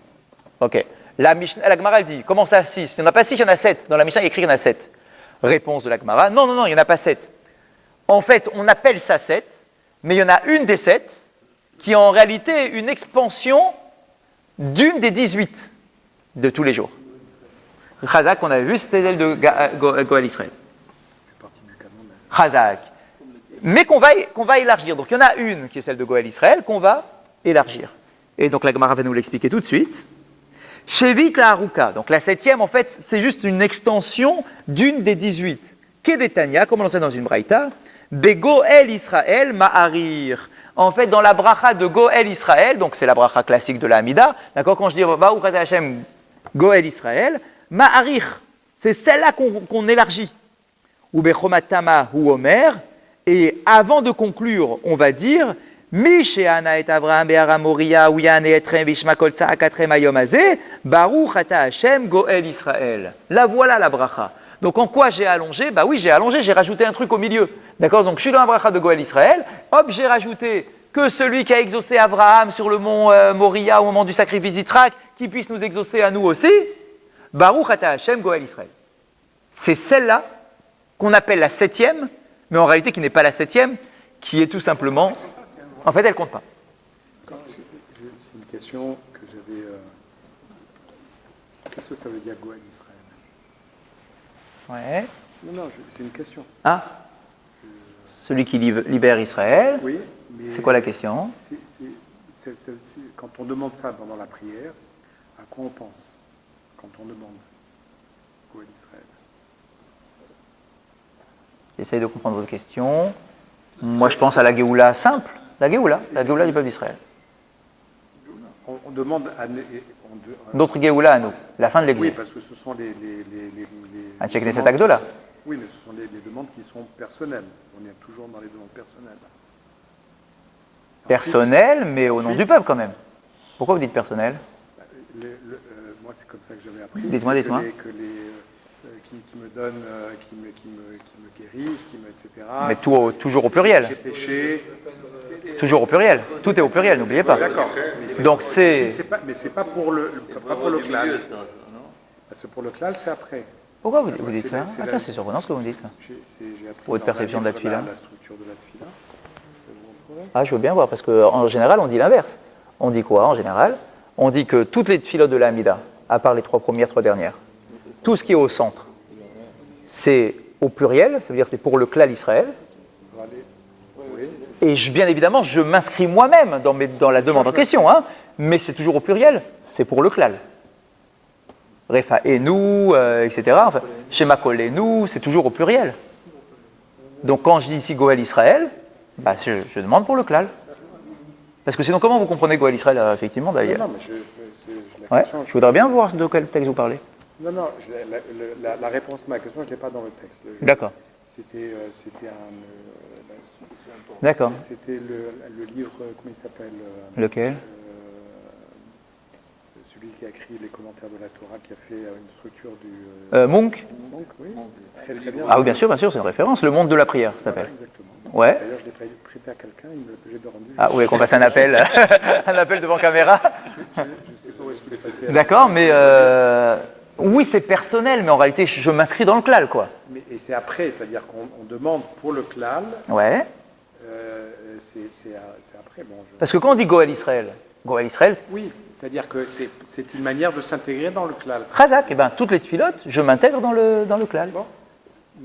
Ok. La Gemara, elle dit, comment ça 6? Il n'y en a pas 6, il y en a 7. Dans la Mishnah, il y a écrit qu'il y en a 7. Réponse de la Gemara, non, il n'y en a pas 7. En fait, on appelle ça 7, mais il y en a une des 7 qui est en réalité une expansion d'une des 18 de tous les jours. Chazak, on avait vu, c'était celle de Goël Israël. Chazak. Mais qu'on va élargir. Donc il y en a une qui est celle de Goël Israël qu'on va élargir. Et donc la Gemara va nous l'expliquer tout de suite. Shevit la Haruka. Donc la septième, en fait, c'est juste une extension d'une des 18. Kedetania, comme on l'enseigne dans une braïta, Begoël Israël Ma'arir. En fait, dans la bracha de Goël Israël, donc c'est la bracha classique de la Hamida, d'accord, quand je dis Baruch Atah Hashem Goël Israël, Ma'arir, c'est celle-là qu'on élargit. Ou Bechomatama ou Omer, et avant de conclure, on va dire Mishéana et Avraham Be'ara Moria, Ouyan et Etrem Vishma Kolsa Akatrem Ayomazé, Baruch Atah Hashem Goël Israël. La voilà la bracha. Donc en quoi j'ai allongé? Bah oui, j'ai allongé, j'ai rajouté un truc au milieu. D'accord? Donc je suis dans la bracha de Goël Israël, hop, j'ai rajouté que celui qui a exaucé Abraham sur le mont Moria au moment du sacrifice d'Yitzhak, qui puisse nous exaucer à nous aussi. Baruch Atah Hashem Goël Israël. C'est celle-là qu'on appelle la septième, mais en réalité qui n'est pas la septième, qui est tout simplement... En fait, elle ne compte pas. C'est une question que j'avais... Qu'est-ce que ça veut dire Goël Israël? Ouais. Non, c'est une question. Ah, celui qui libère Israël. Oui, mais... C'est quoi la question? Quand on demande ça pendant la prière, à quoi on pense? Quand on demande Goël Israël. J'essaye de comprendre votre question. Moi, je pense à la Géoula simple. La Géoula du peuple d'Israël. On demande à... D'autres Géoula à nous, la fin de l'exil. Oui, parce que ce sont les Un Tchèque Neset Agdola. Oui, mais ce sont les demandes qui sont personnelles. On est toujours dans les demandes personnelles. Personnelles, mais au nom du peuple quand même. Pourquoi vous dites personnel? Moi, c'est comme ça que j'avais appris. Dites-moi. Qui me donnent, qui me guérissent, etc. Mais toujours au pluriel. J'ai péché. Toujours au pluriel. Tout est au pluriel, n'oubliez pas. D'accord. Donc c'est... Mais c'est pas pour le klal. Parce que pour le klal, c'est après. Pourquoi vous dites ça? Ah tiens, c'est surprenant ce que vous me dites. J'ai appris Votre perception de la tefila. la structure de la tefila. Ah, je veux bien voir, parce qu'en général, on dit l'inverse. On dit quoi, en général? On dit que toutes les tfilotes de la Hamida, à part les 3 premières, 3 dernières, tout ce qui est au centre, c'est au pluriel, ça veut dire c'est pour le klal Israël. Et bien évidemment, je m'inscris moi-même dans la demande en question, hein, mais c'est toujours au pluriel, c'est pour le klal. Refa et nous, etc. Enfin, Shema Kol et nous, c'est toujours au pluriel. Donc quand je dis ici Goël Israël, bah, je demande pour le klal. Parce que sinon, comment vous comprenez Goël Israël, effectivement, d'ailleurs? Non, mais je voudrais bien voir de quel texte vous parlez. Non, la réponse à ma question, je ne l'ai pas dans le texte. D'accord. C'était D'accord. C'était le livre, comment il s'appelle? Lequel? Celui qui a écrit les commentaires de la Torah, qui a fait une structure du... Munch. Munch, oui. Très, très bien. Ah oui, bien sûr, c'est une référence. Le monde de la prière, ça s'appelle. Exactement. Ouais. D'ailleurs, je l'ai prêté à quelqu'un, j'ai rendu. Ah oui, qu'on fasse un appel, un appel devant caméra. Je ne sais pas où est-ce qu'il est passé. D'accord, mais oui, c'est personnel, mais en réalité, je m'inscris dans le klal, quoi. Et c'est après, c'est-à-dire qu'on demande pour le klal. Ouais. C'est après. Bon, Parce que quand on dit Goël Israël, oui, c'est-à-dire que c'est une manière de s'intégrer dans le klal. Chazak, eh ben, toutes les tfilotes, je m'intègre dans le klal. Bon.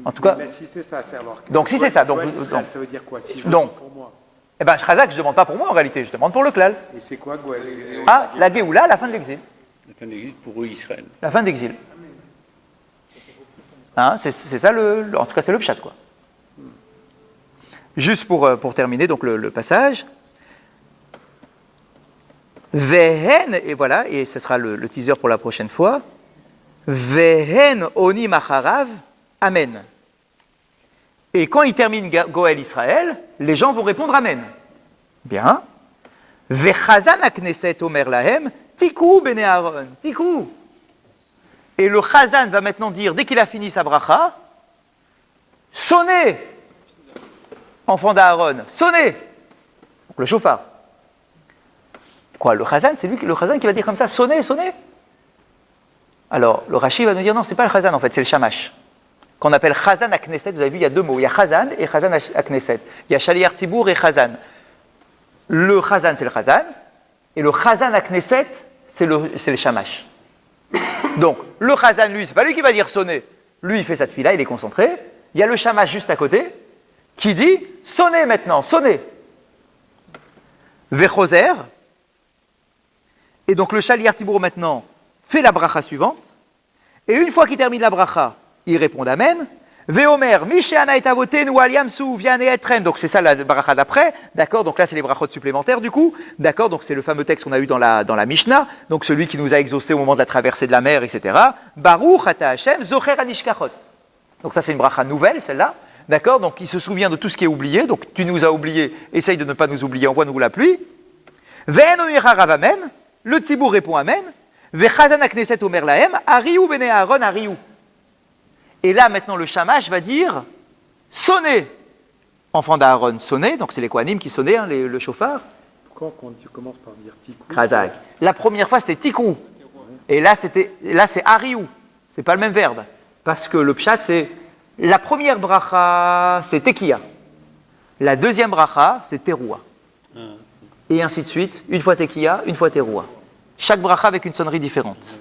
En tout cas. Mais si c'est ça, c'est alors. Donc si c'est ça, donc ça veut dire quoi? Si je donc, pour moi. Eh ben, Chazak, je ne demande pas pour moi en réalité, je demande pour le klal. Et c'est quoi Goël? Ah, la Géoula, la fin de l'exil. La fin d'exil pour eux, Israël. La fin d'exil. Hein, c'est ça, en tout cas, c'est le pshat, quoi. Juste pour terminer, donc le passage. Vehen, et voilà, et ce sera le teaser pour la prochaine fois. Vehen oni macharav, amen. Et quand il termine Goël Israël, les gens vont répondre amen. Bien. Vechazan akneset omer lahem, tikou bene Aaron, tikou. Et le chazan va maintenant dire, dès qu'il a fini sa bracha, sonnez, enfant d'Aaron, sonnez. Donc le chauffard. Quoi, le chazan, c'est le chazan qui va dire comme ça, sonnez, sonnez. Alors, le Rashi va nous dire, non, c'est pas le chazan en fait, c'est le shamash. Qu'on appelle chazan à Knesset, vous avez vu, il y a deux mots, il y a chazan et chazan à Knesset. Il y a shaliach tzibour et chazan. Le chazan, c'est le chazan, et le chazan à Knesset, c'est le shamash. Donc, le chazan, lui, c'est pas lui qui va dire sonner. Lui, il fait sa tefila, il est concentré. Il y a le shamash juste à côté, qui dit, sonnez maintenant, sonnez. Vechoser. Et donc, le shaliach tzibour maintenant fait la bracha suivante. Et une fois qu'il termine la bracha, il répond Amen. Veomer, Mishéana et Avoten ou Aliamsu, Viane et Etrem. Donc c'est ça la bracha d'après. D'accord, donc là c'est les brachot supplémentaires du coup. D'accord, donc c'est le fameux texte qu'on a eu dans la Mishnah. Donc celui qui nous a exaucé au moment de la traversée de la mer, etc. Baruch ata Hashem, Zocher anishkachot. Donc ça c'est une bracha nouvelle, celle-là. D'accord, donc il se souvient de tout ce qui est oublié. Donc tu nous as oublié, essaye de ne pas nous oublier, envoie-nous la pluie. Ve'en onirarav Amen. Le tzibour répond Amen. Ve'chazan akneset omer lahem, Ariou bene Aaron, Ariou. Et là, maintenant, le shamash va dire « Sonnez !» Enfant d'Aaron, sonnez. Donc, c'est les Kohanim qui sonnaient, hein, le chauffard. Pourquoi quand tu commences par dire tikou? Khazak. La première fois, c'était tikou. Et là, c'est ariou. C'est pas le même verbe. Parce que le pshat, c'est... La première bracha, c'est tekiya. La deuxième bracha, c'est teroua. Et ainsi de suite. Une fois tekiya, une fois teroua. Chaque bracha avec une sonnerie différente.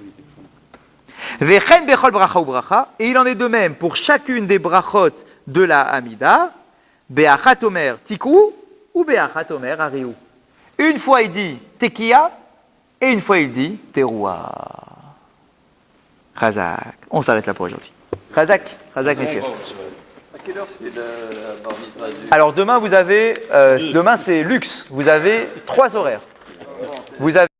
Vechen bechol bracha ou bracha, et il en est de même pour chacune des brachot de la Hamida, be'achat omer tikou ou be'achat omer ariou. Une fois il dit tekiya et une fois il dit teroua. Chazak. On s'arrête là pour aujourd'hui. Chazak, messieurs. À quelle heure c'est la bar mitzvah du... Alors demain vous avez, demain c'est luxe. Vous avez 3 horaires. Vous avez